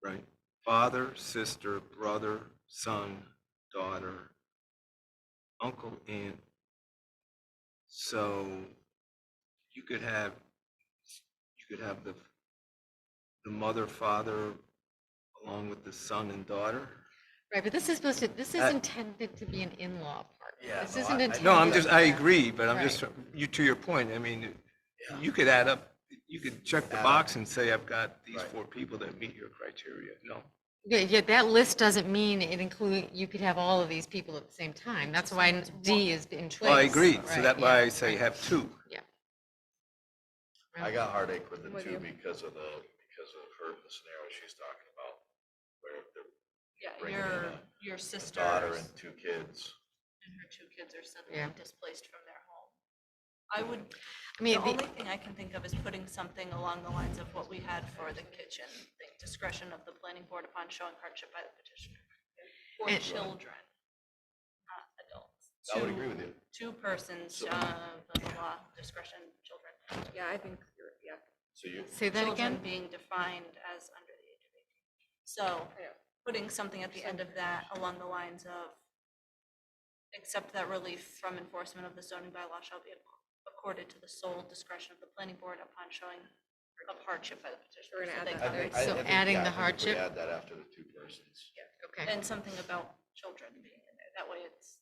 right? Father, sister, brother, son, daughter, uncle, aunt. So you could have the mother, father, along with the son and daughter. Right, but this is supposed to, this is Uh, intended to be an in-law part. Yeah, This no, isn't I- intended. No, I'm just, I yeah. agree, but I'm just, Right. to your point, I mean, Yeah. you could add up, you could check the Add box up. and say, I've got these Right. 4 people that meet your criteria. No. Yeah, that list doesn't mean it include, you could have all of these people at the same time. That's why D is in place. Well, I agree, so Right, that's yeah, why I say right. have 2. I got heartache with the With 2 you. because of her, the scenario she's talking about, where they're Yeah, bringing in your a sister daughter and and 2 kids. her 2 kids are suddenly Yeah. displaced from their home. I would, I mean, the the- only thing I can think of is putting something along the lines of what we had for the kitchen, the discretion of the planning board upon showing hardship by the petitioner. For And- children, not adults. I would agree with you. 2 persons, So- blah, blah, blah, discretion, children. Yeah, I think you're, yeah. So you, Say that Children again? being defined as under the age of 18. So I know. putting something at the end of that along the lines of, except that relief from enforcement of the zoning bylaw shall be accorded to the sole discretion of the planning board upon showing of hardship by the petitioner. We're gonna So add they that cover there. it. So adding yeah, the I think if we hardship? Add that after the 2 persons. Okay. And something about children being in there. That way it's,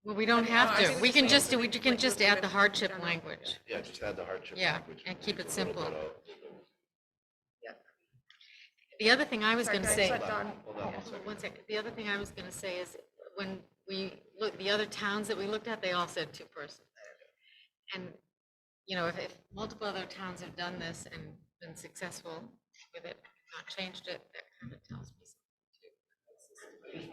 Well, we don't I mean, have I to. think We it's can the just, same we thing, can like, just with add the limit hardship general. language. Yeah, just add the hardship Yeah, language. and keep it leaves a little simple. bit of- The other thing I was Sorry, gonna can I say. just let Dawn- Hold on one second. One second. The other thing I was gonna say is when we look, the other towns that we looked at, they all said 2 persons. And, you know, if multiple other towns have done this and been successful with it, not changed it, that kind of tells me something too.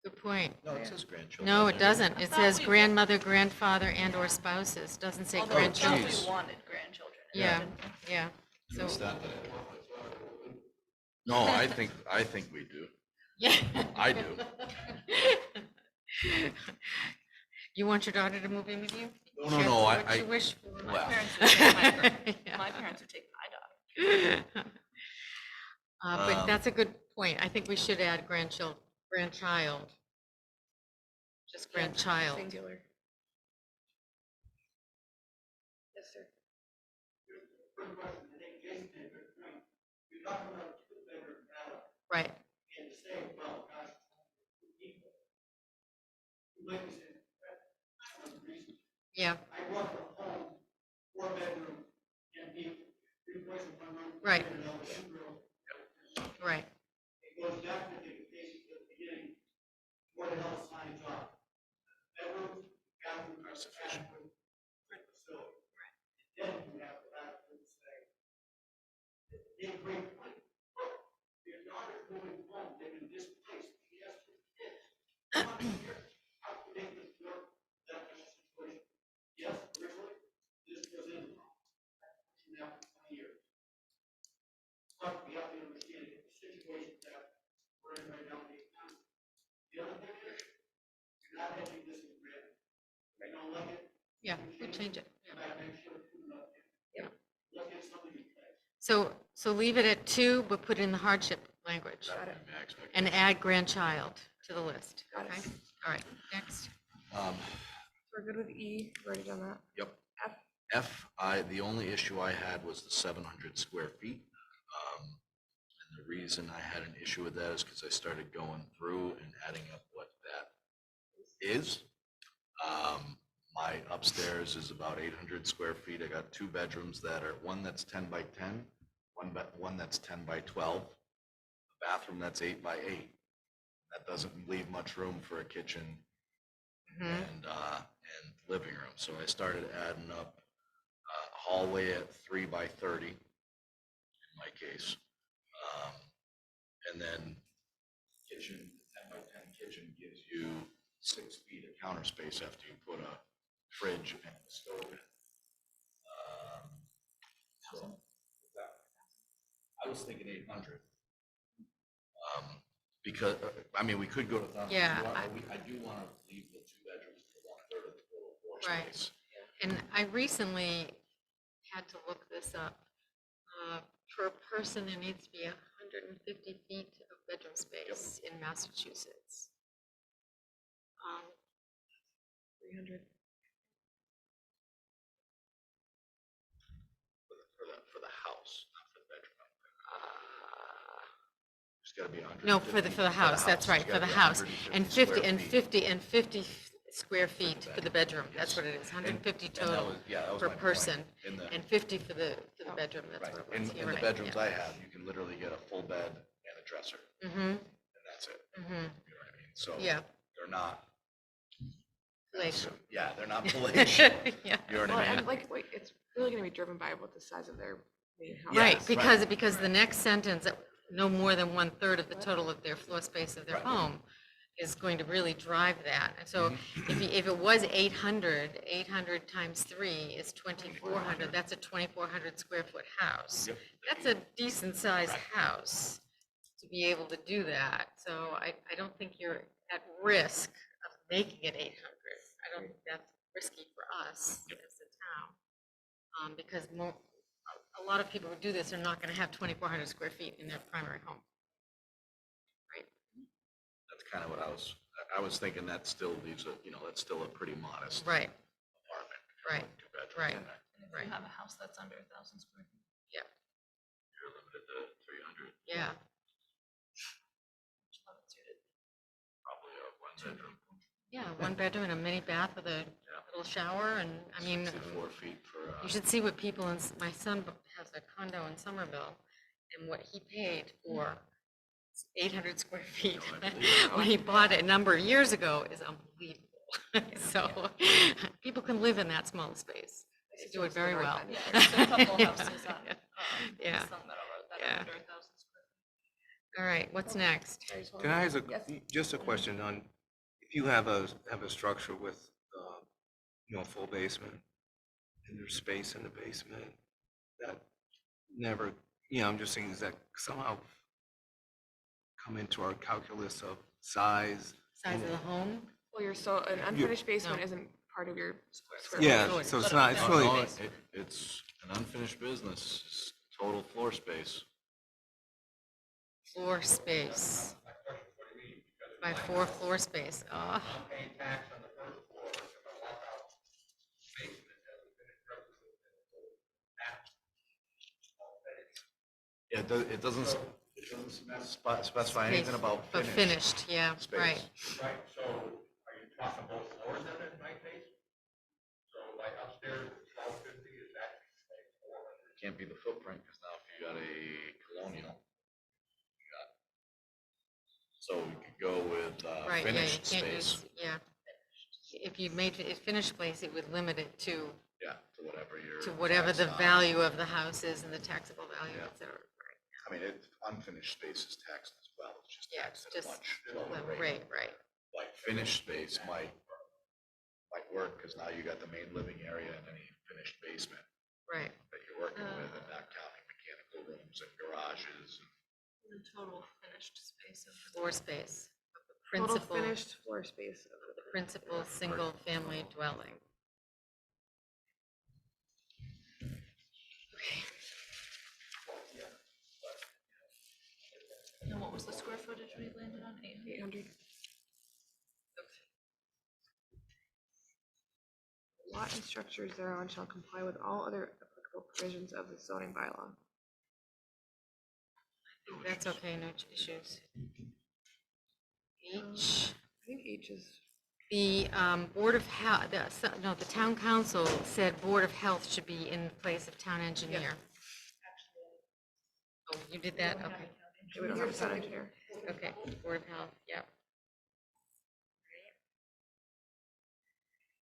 Good point. No, it says grandchildren. No, it doesn't. It thought says we- grandmother, grandfather, and or spouses. Doesn't say although I thought grandchildren. geez. we wanted grandchildren. Yeah, yeah. So, It's not that. No, I think we do. yeah. I do. You want your daughter to move in with you? No, no, Careful no, what I- you wish for. My Well. parents would take my, Yeah. my parents would take my daughter. But that's a good point. I think we should add grandchild. Just grandchild. Singular. Yes, sir. Right. Yeah. Right. Right. Yeah, we'll change it. Yeah. So leave it at 2, but put in the hardship language Got it. and add grandchild to the list. Got it. Okay? All right, next. We're good with E, we've already done that. Yep. F, The only issue I had was the 700 square feet. And the reason I had an issue with that is because I started going through and adding up what that is. My upstairs is about 800 square feet. I got 2 bedrooms that are, one that's 10 by 10, one that's 10 by 12, a bathroom that's 8 by 8. That doesn't leave much room for a kitchen and living room. So I started adding up hallway at 3 by 30 in my case. And then kitchen, 10 by 10 kitchen gives you 6 feet of counter space after you put a fridge and a stove in. So I was thinking 800. Because, I mean, we could go to 1,000. Yeah, I do want to leave the 2 bedrooms for 1/3 of the total floor Right. space. And I recently had to look this up. Per person, there needs to be 150 feet of bedroom space in Massachusetts. 300. For the house, not for the bedroom. It's gotta be 100. No, for the house, that's right, for the house. And 50 square feet for the bedroom, that's what it is, 150 total per person, and 50 for the bedroom, that's Right, what it was. in You're the right, bedrooms yeah. I have, you can literally get a full bed and a dresser, Mm-hmm, and that's it. mm-hmm, You know what I mean? So yeah. they're not, Palatial. yeah, they're not palatial. Yeah. You know what Well, I mean? and like, wait, it's really gonna be driven by what the size of their main house. Right, Yes, because the next sentence, no more than 1/3 of the total of their floor space of their Right. home is going to really drive that. And so if it was 800 times 3 is 2,400, that's a 2,400 square foot house. Yep. That's a decent sized house to be able to do that. So I don't think you're at risk of making it 800. I don't think that's risky for us as a town. Because a lot of people who do this are not going to have 2,400 square feet in their primary home. Right? That's kind of what I was thinking that still leaves a, that's still a pretty modest Right, apartment. right, 2 bedrooms right. in there. And if you have a house that's under 1,000 square feet. Yeah, You're limited to 300, yeah. which love it suited. probably a 1 bedroom. Yeah, 1 bedroom and a mini bath with a little shower, and I mean, 64 feet for, you should see what people in, my son has a condo in Somerville, and what he paid for 800 square feet when he bought it a number of years ago is unbelievable. So people can live in that small space. They do it very well. Yeah, there's a couple houses on Yeah. Sun Meadow Road that Yeah. are under 1,000 square feet. All right, what's next? Can I ask Yes. just a question on, if you have a structure with, full basement, and there's space in the basement, that never, I'm just saying, does that somehow come into our calculus of size? Size of the home? Well, an unfinished basement No. isn't part of your square. Yeah, footage. so it's not, it's really, No, it's an unfinished business, it's total floor space. Floor space. By 4 floor space. Oh. Yeah, it doesn't specify anything about But finish. finished, yeah, space. right. Right, so are you talking both floors then in my case? So like upstairs, 1,250 is actually 400. Can't be the footprint, because now if you got a colonial, so we could go with Right, yeah, you finished can't space. use, yeah. If you made it finished place, it would limit it to Yeah, to whatever the tax on. value of the house is and the taxable value, Yeah. et cetera. I mean, unfinished space is taxed as well, it's just Yeah, taxed at a just, much lower rate. right, right. Like finished space might work, because now you got the main living area and any finished basement Right. that you're working with, and not counting mechanical rooms and garages. The total finished space of the Floor space. of the Total Principal, finished floor space. the principal single-family dwelling. And what was the square footage we landed on? 800? 800. Lot and structures thereon shall comply with all other applicable provisions of the zoning bylaw. That's okay, no issues. H, I think H is, the Board of Health, no, the Town Council said Board of Health should be in place of Town Engineer. Oh, you did that? Okay. we don't have a town engineer. Okay, Board of Health, yep.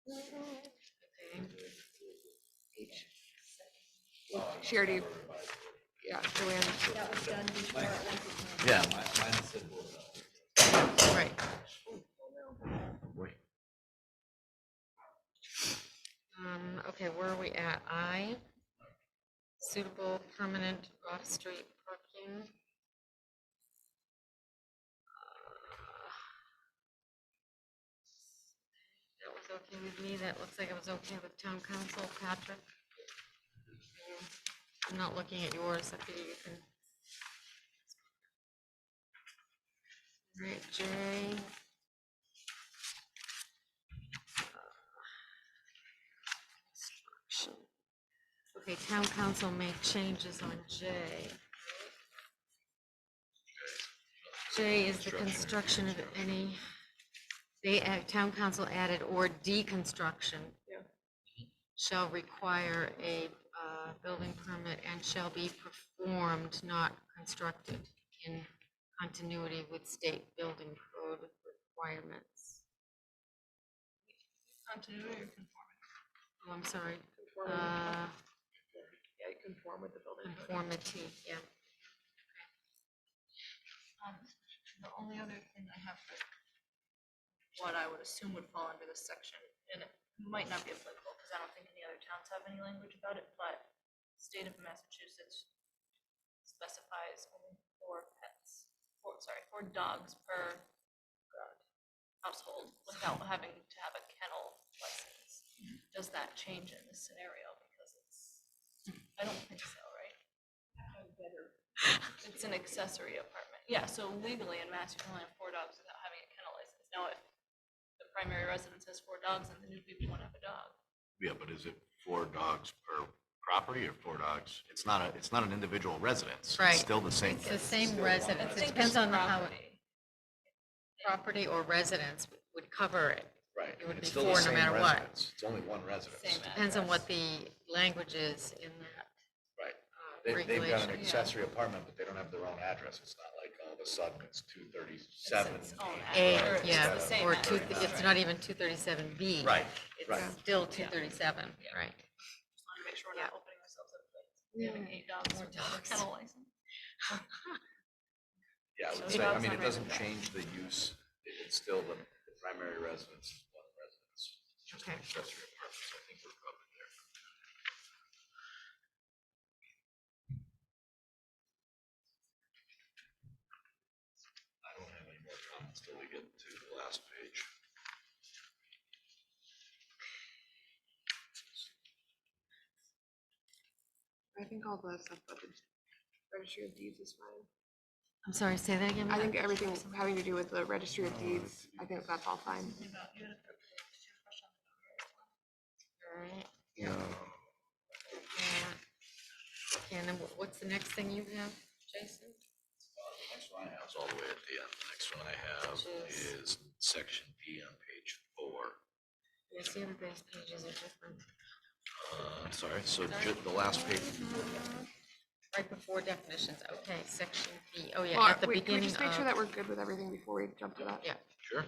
Okay. H. She already, yeah, Joanne. That was done before it went to. Yeah, mine said. Right. Boy. Okay, where are we at? I, suitable permanent off-street parking. That was okay with me. That looks like it was okay with town council, Patrick. I'm not looking at yours. I figure you can. Right, J. Construction. Okay, town council made changes on J. J is the construction of any, town council added or deconstruction. Yeah. Shall require a building permit and shall be performed, not constructed, in continuity with state building code requirements. Continuity or conformity? Oh, I'm sorry. Yeah, you conform with the building. Conformity, yeah. The only other thing I have for what I would assume would fall under this section, and it might not be applicable because I don't think any other towns have any language about it, but state of Massachusetts specifies only 4 dogs per household without having to have a kennel license. Does that change in this scenario? Because I don't think so, right? It's an accessory apartment. Yeah, so legally in Mass, you can only have 4 dogs without having a kennel license. Now, if the primary residence has 4 dogs and the new people want to have a dog. Yeah, but is it 4 dogs per property or 4 dogs? It's not an individual residence. Right. It's still the same. It's the same I residence. It think depends it's on how property. property or residence would cover it. Right. It would It's be still the 4 no same matter what. residence. It's only one residence. Same Depends on address. what the language is in that Right. They've got an regulation. accessory apartment, but they don't have their own address. It's not like all of a sudden it's 237. It's its own A, address, or it's yeah, the same or address, it's right? not even 237B. Right, It's right. still 237, right. Just want to make sure we're not opening ourselves up to having 8 dogs More without a dogs. kennel license. Yeah, I So would the say, I dogs mean, on it doesn't residence. change the use. It's still the primary residence is one residence. It's just an Okay. accessory apartment, so I think we're covered there. I don't have any more comments till we get to the last page. I think all the stuff about the registry of deeds is fine. I'm sorry, say that again? I think everything having to do with the registry of deeds, I think that's all fine. All right. Yeah. Okay, and then what's the next thing you have, Jason? The next one I have is all the way at the end. The next one I have Which is section P on page 4. Yes, the other pages are different. Sorry, so the last page, Right before definitions, okay, section B, oh yeah, Well, at the wait, can we beginning just make sure of, that we're good with everything before we jump to that? yeah. sure.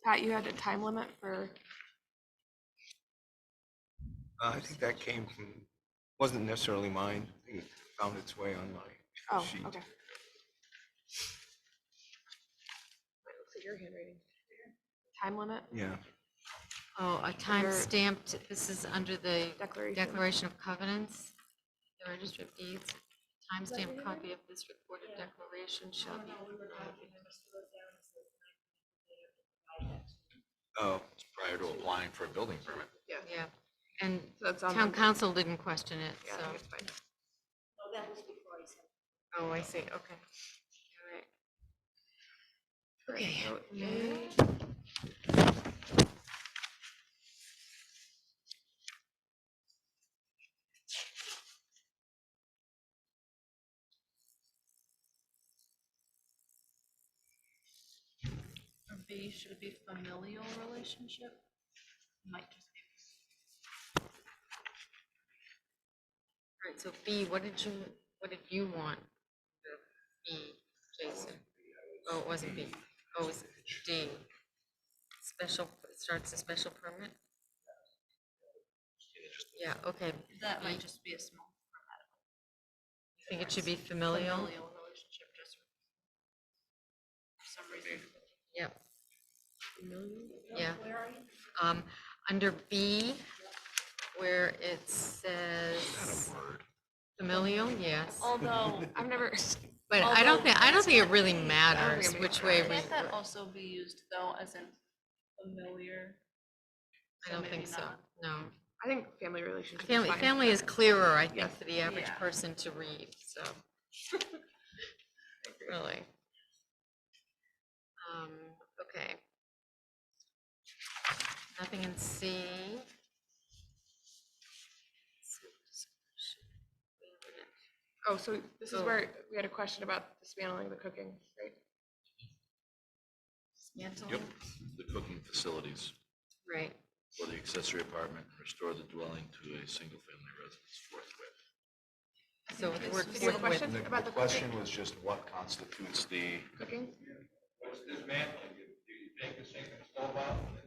Pat, you had a time limit for, I think that came from, wasn't necessarily mine. I think it found its way on my oh, sheet. okay. Wait, looks like your handwriting. Time limit, Yeah. Oh, a time Under- stamped, this is under the declaration. Declaration of Covenants, the Registry of Deeds. Time stamped copy of this recorded declaration shall be. Oh, Prior to applying for a building permit. Yeah, and So it's on town the- council didn't question it, Yeah, I so. think it's fine. Oh, that was before I said. Oh, I see, okay. All right. Okay. So, Yeah. should it be familial relationship? Might just be. All right, so B, what did you want? B, Jason? Oh, it wasn't B. Oh, it was D. Special, it starts a special permit? Yeah, okay. That B, might just be a small grammatical. you think it should be familial? Familial relationship, just for some reason. Yep. Yeah. Under B, where it says familial, yes. Although, I've never, But I don't think it really matters it'd be which way we, can't that also be used though as in familiar? I don't think maybe so, not. no. I think family relationship is fine. Family is clearer, I think, Yes. for the average Yeah. person to read, so. Really. Okay. Nothing in C. Oh, so this is Oh. where we had a question about dismantling the cooking, right? Yep, the cooking facilities Right, for the accessory apartment, restore the dwelling to a single-family residence forthwith. so with the word Did you have a forthwith, question about the question was just what constitutes the, cooking?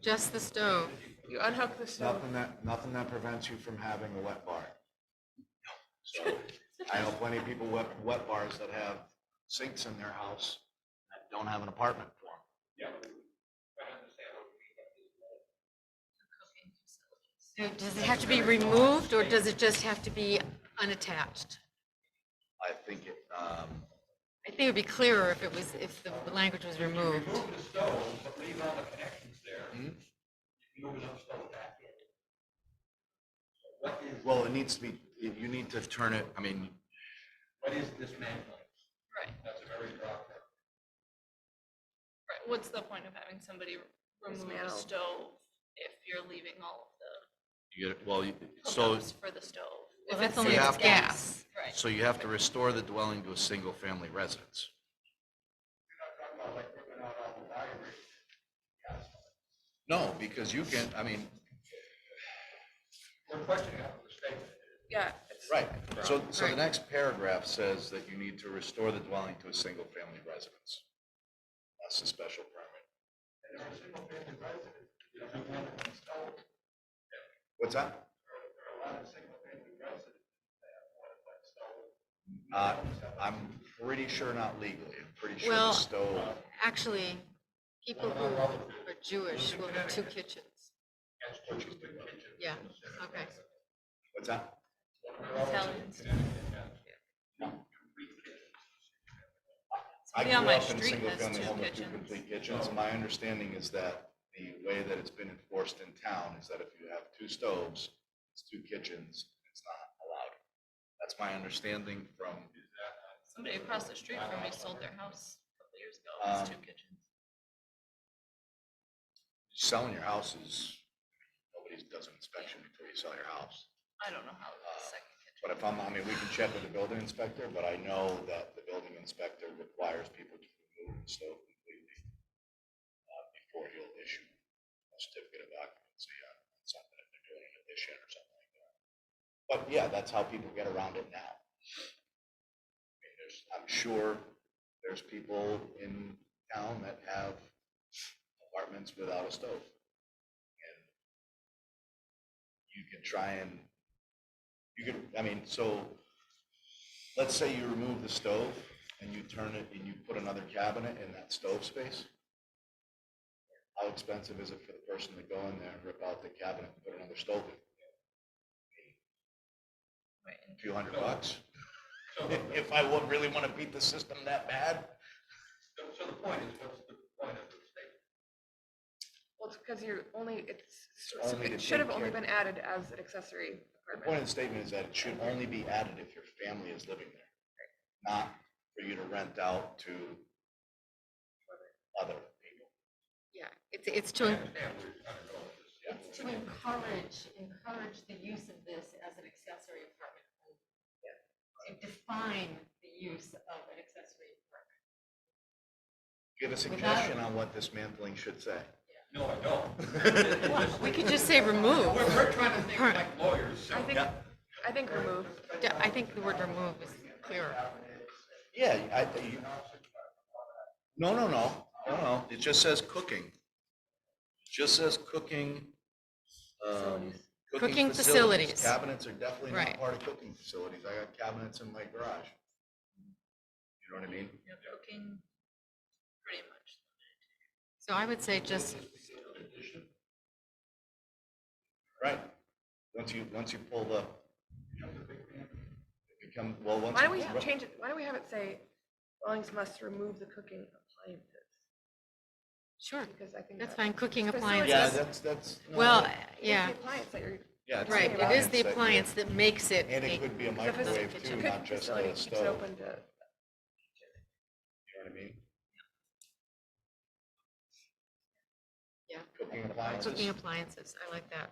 just the stove. You unhook the stove. nothing that prevents you from having a wet bar. So I know plenty of people with wet bars that have sinks in their house that don't have an apartment for them. So does it have to be removed, or does it just have to be unattached? I think it, I think it would be clearer if the language was removed. Well, it needs to be, you need to turn it, I mean, Right. Right, what's the point of having somebody remove the Dismantle. stove if you're leaving all of the you get, well, so, hookups for the stove? Well, If that's it's only You if have it's to- gas. Right. so you have to restore the dwelling to a single-family residence. No, because you can, I mean, Yeah. it's- right, so the Right. next paragraph says that you need to restore the dwelling to a single-family residence. That's a special permit. What's that? I'm pretty sure not legally, I'm pretty sure the Well, stove, actually, people who are Jewish will have two kitchens. Yeah, okay. what's that? Italians. I Somebody grew on my up in street has single-family two home with two kitchens. complete kitchens. My understanding is that the way that it's been enforced in town is that if you have two stoves, it's two kitchens, it's not allowed. That's my understanding from, Somebody across the street from me sold their house a couple years ago, it was two kitchens. selling your house is, nobody does an inspection before you sell your house. I don't know how the second kitchen. But if I mean, we can check with the building inspector, but I know that the building inspector requires people to remove the stove completely before he'll issue a certificate of occupancy on something if they're doing an addition or something like that. But yeah, that's how people get around it now. I mean, I'm sure there's people in town that have apartments without a stove. And you can try and, I mean, so let's say you remove the stove and you turn it and you put another cabinet in that stove space. How expensive is it for the person to go in there, rip out the cabinet and put another stove in? Right, and A few $100. If I would really want to beat the system that bad. So the point is, what's the point of the statement? Well, it's because you're only, only to it should have take only care- been added as an accessory The point apartment. of the statement is that it should only be added if your family is living there, not for you to rent out to other people. Yeah, it's to encourage the use of this as an accessory apartment home. To define the use of an accessory apartment. Give a suggestion on what dismantling should say. No, I don't. We could just say remove. We're trying to think like lawyers, so. I think remove. Yeah, I think the word remove is clearer. Yeah, no. It just says cooking. It just says cooking. Cooking facilities. Cabinets are definitely Right. not part of cooking facilities. I got cabinets in my garage. You know what I mean? Cooking, pretty much. So I would say just, Right. Once you pull the, it become, well, once. Why don't we you- change it, why don't we have it say dwellings must remove the cooking appliances? sure, Because I think that's that- fine, cooking Facilities. Yeah, appliances. that's. no, Well, It's yeah, the appliance that you're. Yeah, it's right, the it is the that you- appliance that makes it. And a- it could be a the faci- microwave the too, cooking not just facility a keeps it stove. open to. You know what I mean? Yeah. Cooking appliances. Cooking appliances, I like that.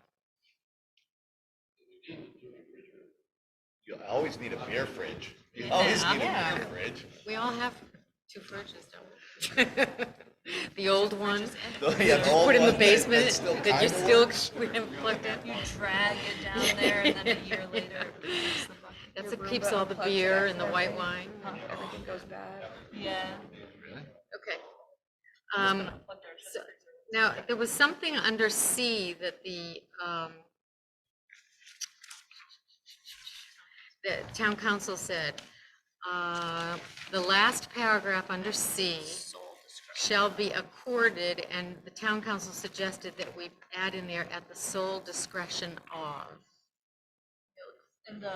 You always need a beer fridge. You always need a Yeah. beer fridge. We all have 2 fridges, don't we? The old one, Yeah, the old put in the one that basement, still that you kinda still, works. we haven't plugged in. You drag it down there and then a year later, it leaves the bucket. That's Your what keeps Roomba all the unplugs beer and the white accidentally. wine. Everything goes bad. Yeah. Okay. So, now, there was something under C that the town council said, the last paragraph under C shall be accorded, and the town council suggested that we add in there at the sole discretion of. In the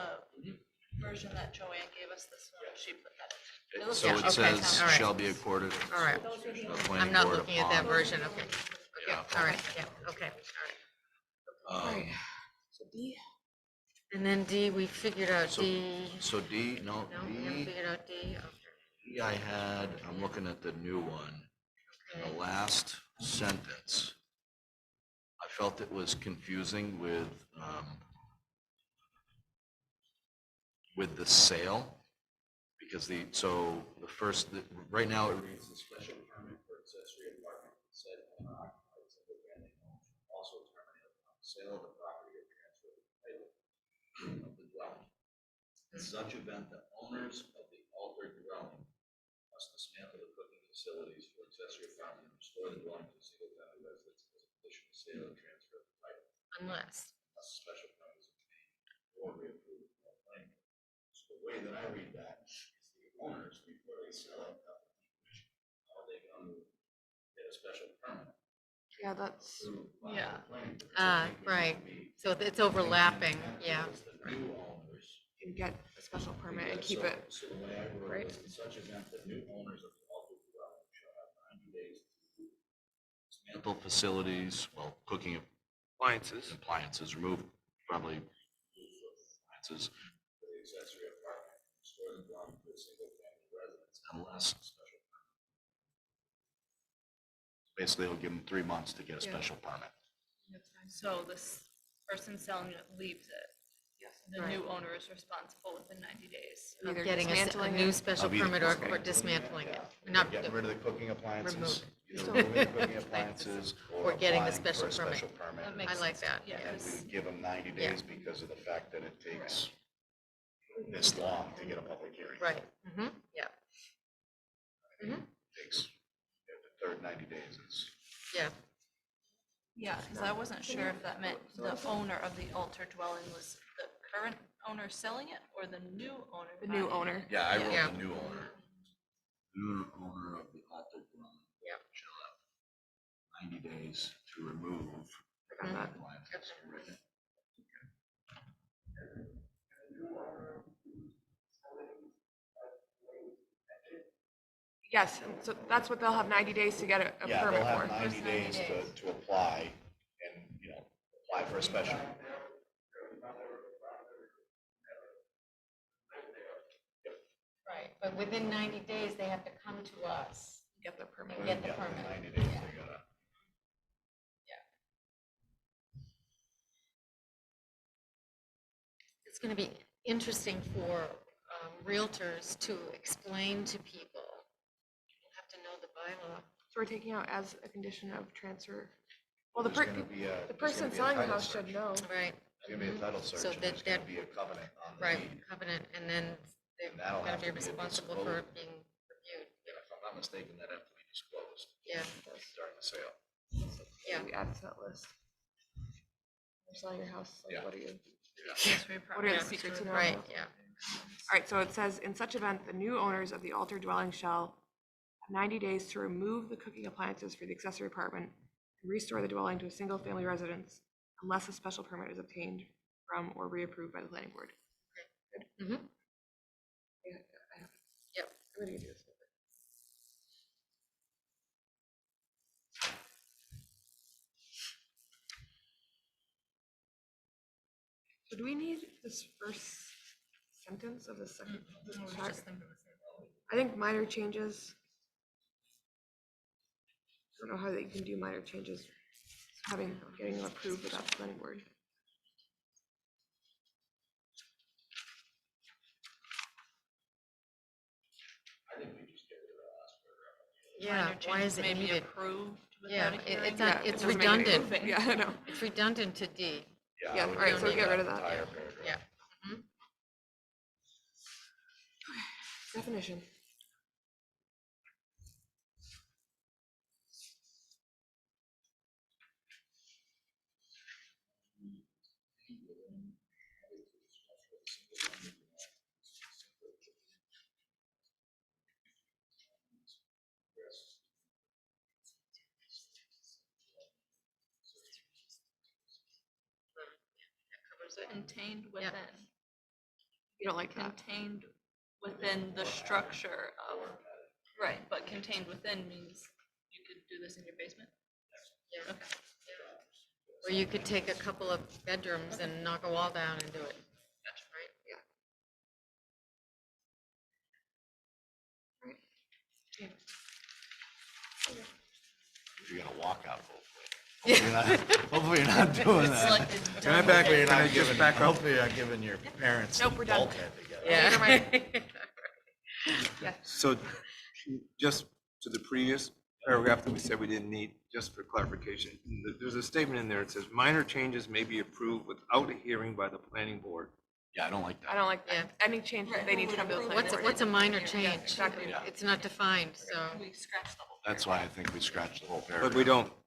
version that Joanne gave us this one, she put that in. It looks So like it she okay, put says that all right. shall be accorded. All right, the planning I'm not board looking at that upon- version, okay. Yeah. Okay, all right, yeah, okay, all right. So D. And then D, we figured out So- D. So D, no, No, we haven't D, figured out D, okay. D I had, I'm looking at the new one. In the last sentence, I felt it was confusing with the sale. Because right now it reads the special permit for accessory apartment said owner occupied single family home also terminated upon sale of the property or transfer of the title of the dwelling. In such event, the owners of the altered dwelling must dismantle the cooking facilities for accessory apartment and restore the dwelling to single family residence as a condition of sale or transfer of the title. Unless, Unless a special permit is obtained or reapproved by the planning board. So the way that I read that is the owners, before they sell it, have to decommission. How are they going to get a special permit? Yeah, that's, through by Yeah. the planning board? So I think we right, need to be- so it's overlapping, yeah. The new owners. you get a special permit and keep So- it. So the way I wrote right? it was, in such event, the new owners of the altered dwelling shall have 90 days to dismantle facilities, well, cooking appliances, remove probably appliances for the accessory apartment, restore the dwelling to a single family residence unless a special permit. Basically, it'll give them 3 months to get a Yeah. special permit. So this person selling it leaves it. The Right. new owner is responsible within 90 days. Of Either getting a dismantling new it- special Of either permit dismantling or it. dismantling it. Not, Getting rid of the cooking appliances. Remove it. Either removing the cooking appliances Or getting the applying for a special permit. special permit. That makes I like sense. that, Yeah, And we 'cause would give them 90 Yeah. days because of the fact that it takes this long to get a public hearing. right, yeah, Takes, the third 90 days is. yeah. yeah, because I wasn't sure if that meant the owner of the altered dwelling was the current owner selling it or the new owner. The new buying it. owner. Yeah, I wrote Yeah. the new owner. New owner of the altered dwelling. Yep. Shall have 90 days to remove. I got that. appliances. Right. Yes, and so that's what they'll have 90 days to get a Yeah, permit they'll have for. 90 days to apply and, apply for a special. Right, but within 90 days, they have to come to us Get the permit. and get the Yeah, permit. 90 days, they gotta. It's going to be interesting for realtors to explain to people. People have to know the bylaw. So we're taking out as a condition of transfer. Well, the There's gonna be a- the there's gonna person be a selling the title house should search. know. Right, There's gonna be a title search, So and there's gonna that- be a covenant on the right, deed. covenant, and then they're And that'll gonna have be to be a responsible for disclosed. being reviewed. If I'm not mistaken, that have to be disclosed Yeah, during the sale. yeah. We add to that list. You're selling your house, like, Yeah. what are you, Accessory what are the property. secrets in our Right, house? yeah. All right, so it says, in such event, the new owners of the altered dwelling shall have 90 days to remove the cooking appliances for the accessory apartment and restore the dwelling to a single-family residence unless a special permit is obtained from or reapproved by the planning board. Mhm. Yeah, Yep. I'm gonna do this. So do we need this first sentence of the second? part? I think minor changes. I don't know how that you can do minor changes, getting them approved without the planning board. Yeah, Minor why is changes it may be needed? approved Yeah, without a hearing. it's Yeah, not, it it's doesn't make any- redundant. Yeah, I know. It's redundant to D. Yeah, I would all right, so delete get rid of that. entire paragraph. Yeah. Mhm. Definition. Covers it. Contained Yeah. within, You don't like that? contained within the structure of, right, but contained within means you could do this in your basement? Yeah. Okay. Or you could take a couple of bedrooms and knock a wall down and do it. Right? Yeah. You're gonna walk out, hopefully you're not doing that. Selected Can I done. back, Hopefully you're can I not just giving, back up? hopefully you're not giving your parents Nope, we're done. bulkhead together. Yeah. So just to the previous paragraph that we said we didn't need, just for clarification, there's a statement in there, it says minor changes may be approved without a hearing by the planning board. Yeah, I don't like that. I don't like Yeah. that. Any change, they need to come to the planning What's, board. what's a minor Yeah, change? exactly. Yeah. It's not defined, so. We scratched the whole. That's why I think we scratched the whole paragraph. But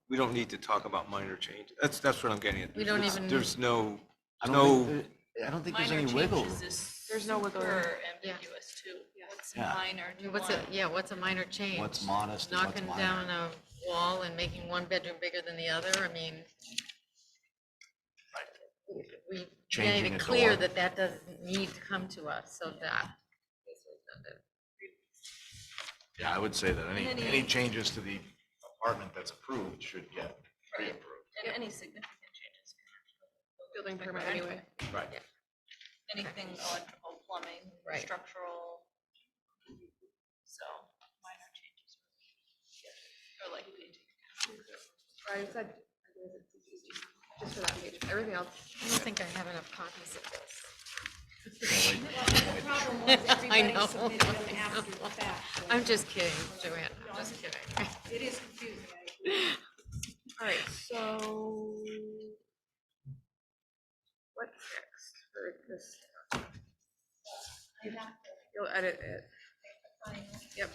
we don't need to talk about minor changes. That's what I'm getting at. We don't There's- even- There's no, I no, don't think, I don't think there's Minor any wiggle. changes is There's no wiggle room. super ambiguous too. What's Yeah. minor? Do you What's a, want- yeah, what's a minor change? What's modest and what's Knocking minor? down a wall and making one bedroom bigger than the other, I mean. We made Changing it a clear door. that that doesn't need to come to us, so that. Yeah, I would say that any Any- changes to the apartment that's approved should get pre-approved. And any significant changes. Building permit anyway. Right. Anything electrical, plumbing, Right. structural. So minor changes. Or like painting. I said, just for that page, everything else. I don't think I have enough copies of this. The problem was I everybody know. submitted them after the fact. so I'm just kidding, Joanne, I'm just kidding. It is confusing. I agree. All right, so what's next for this? You'll edit it. Yep.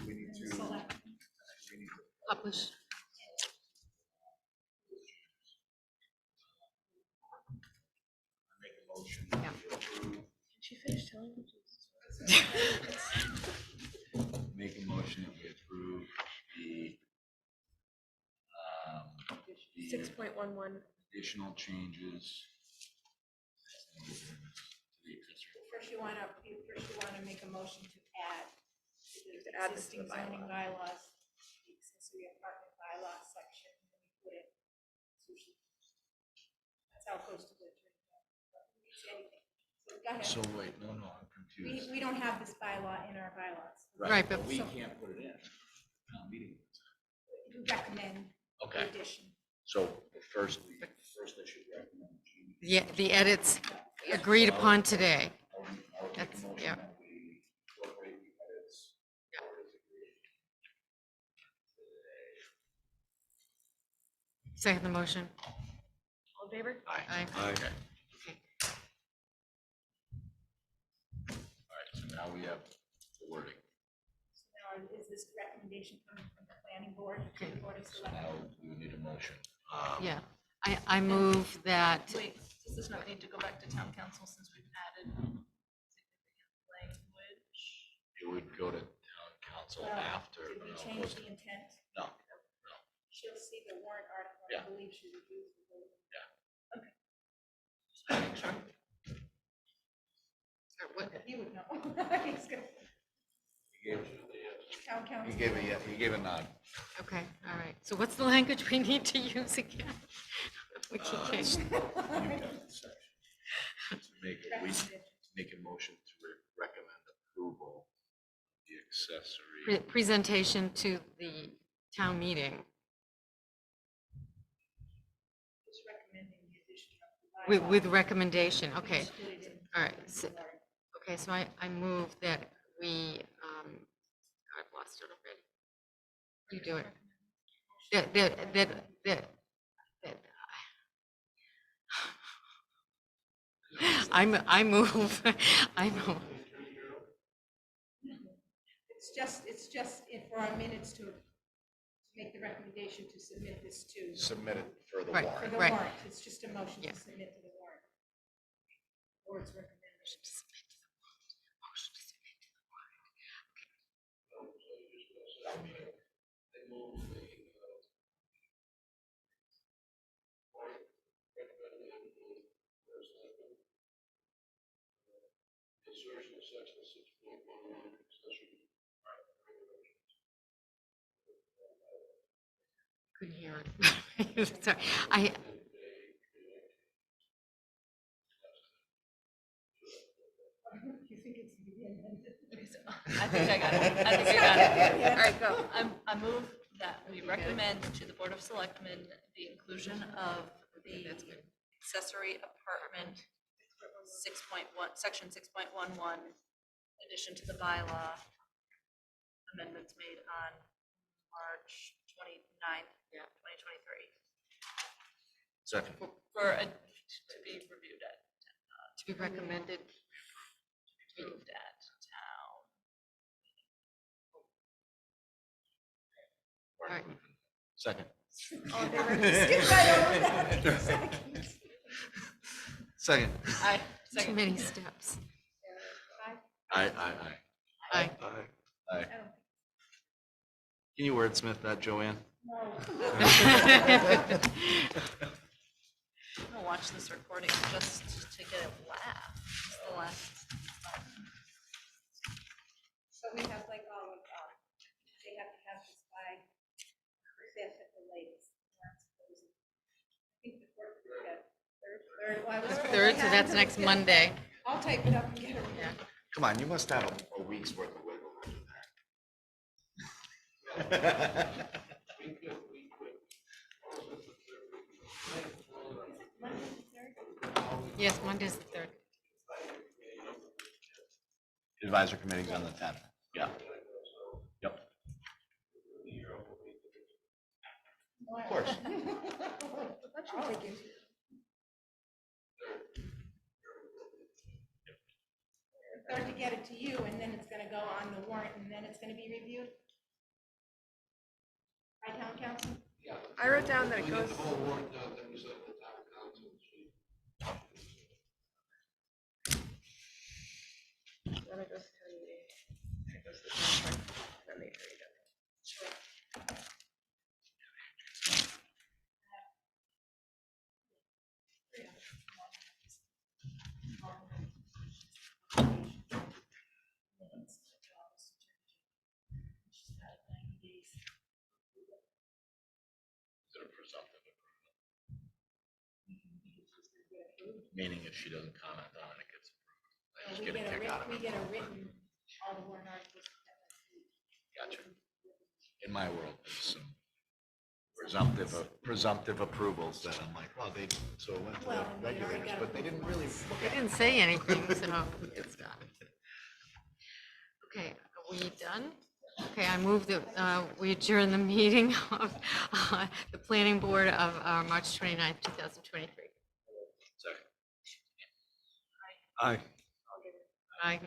We need to, Publish. make a motion Yeah. to approve, Did she finish telling me? make a motion that we approve the, the 6.11. additional changes. First you wanna make a motion to add to the To add this to the existing zoning bylaw. bylaws, the accessory apartment bylaw section, and we put it. That's how it goes to the attorney. It's anything. So go ahead. So wait, no, I'm confused. We don't have this bylaw in our bylaws. Right, but- We can't put it in. Town meeting. We recommend the Okay, addition. so first I should recommend. Yeah, the edits agreed upon today. That's, yeah, We incorporate the edits. Yeah. Second the motion. All in favor? Aye. Aye. Aye. Okay. Okay. All right, so now we have the wording. So now is this recommendation coming from the planning board, to the board of So selectmen? now we would need a motion. Yeah, I move that, Wait, does this not need to go back to town council since we've added significant language? It would go to town council Well, after. Did we no, change goes the to- intent? No, She'll see the warrant article, Yeah. I believe she reviews the vote. Just wanna make sure. or what, He would know. He's good. Town council. He gave a nod. okay, all right. So what's the language we need to use again? We can change. to make a motion to recommend approval of the accessory. Presentation to the town meeting Just recommending the addition of the bylaw. with recommendation, okay. Included in All right, the so- warrant. Okay, so I move that we, I've lost it already. You do it. That, I move, I move, It's just for our minutes to make the recommendation to submit this to, Submit it for the Right. for warrant. the Right. warrant. It's just a motion Yeah. to submit to the warrant. Or it's recommended. couldn't hear it. Sorry, You think it's the amended? I think I got it. I think I got it. All right, go. I move that we recommend to the Board of Selectmen the inclusion of the accessory apartment 6.1, section 6.11, addition to the bylaw amendments made on March 29th, Yeah. 2023, Second. to be reviewed at, to be recommended. reviewed at town. All right. Second. Oh, they were, skip right over that. Second. Aye. Too Second. many steps. Aye. Aye. Aye. Aye. Can you wordsmith that, Joanne? I'm gonna watch this recording just to get a laugh. It's the last. So we have like all of, they have to have this by fifth at the latest. I think the third, well, I was told I Third, so had that's to next get- Monday. I'll type it up and get it. Yeah. Come on, you must have a week's worth of wiggle room in there. Yes, Monday's the third. Advisory committee's on the 10th. Yeah. Yep. Of course. Third to get it to you, and then it's gonna go on the warrant, and then it's gonna be reviewed? By town council? I wrote down that it goes. Then it goes to town meeting, then it goes to the town clerk, then they hurry it up. Is it a presumptive approval? Meaning if she doesn't comment on it, it gets approved. I just We get a get a kick out of we it. get a written, all the warrant articles. Gotcha. In my world, there's some presumptive approvals that I'm like, well, they, so it went to Well, the and they already regulators, got but they didn't really. They didn't say anything, so it's done. Okay, are we done? Okay, I move that we adjourn the meeting of the planning board of March 29th, 2023. Second. Aye. Aye.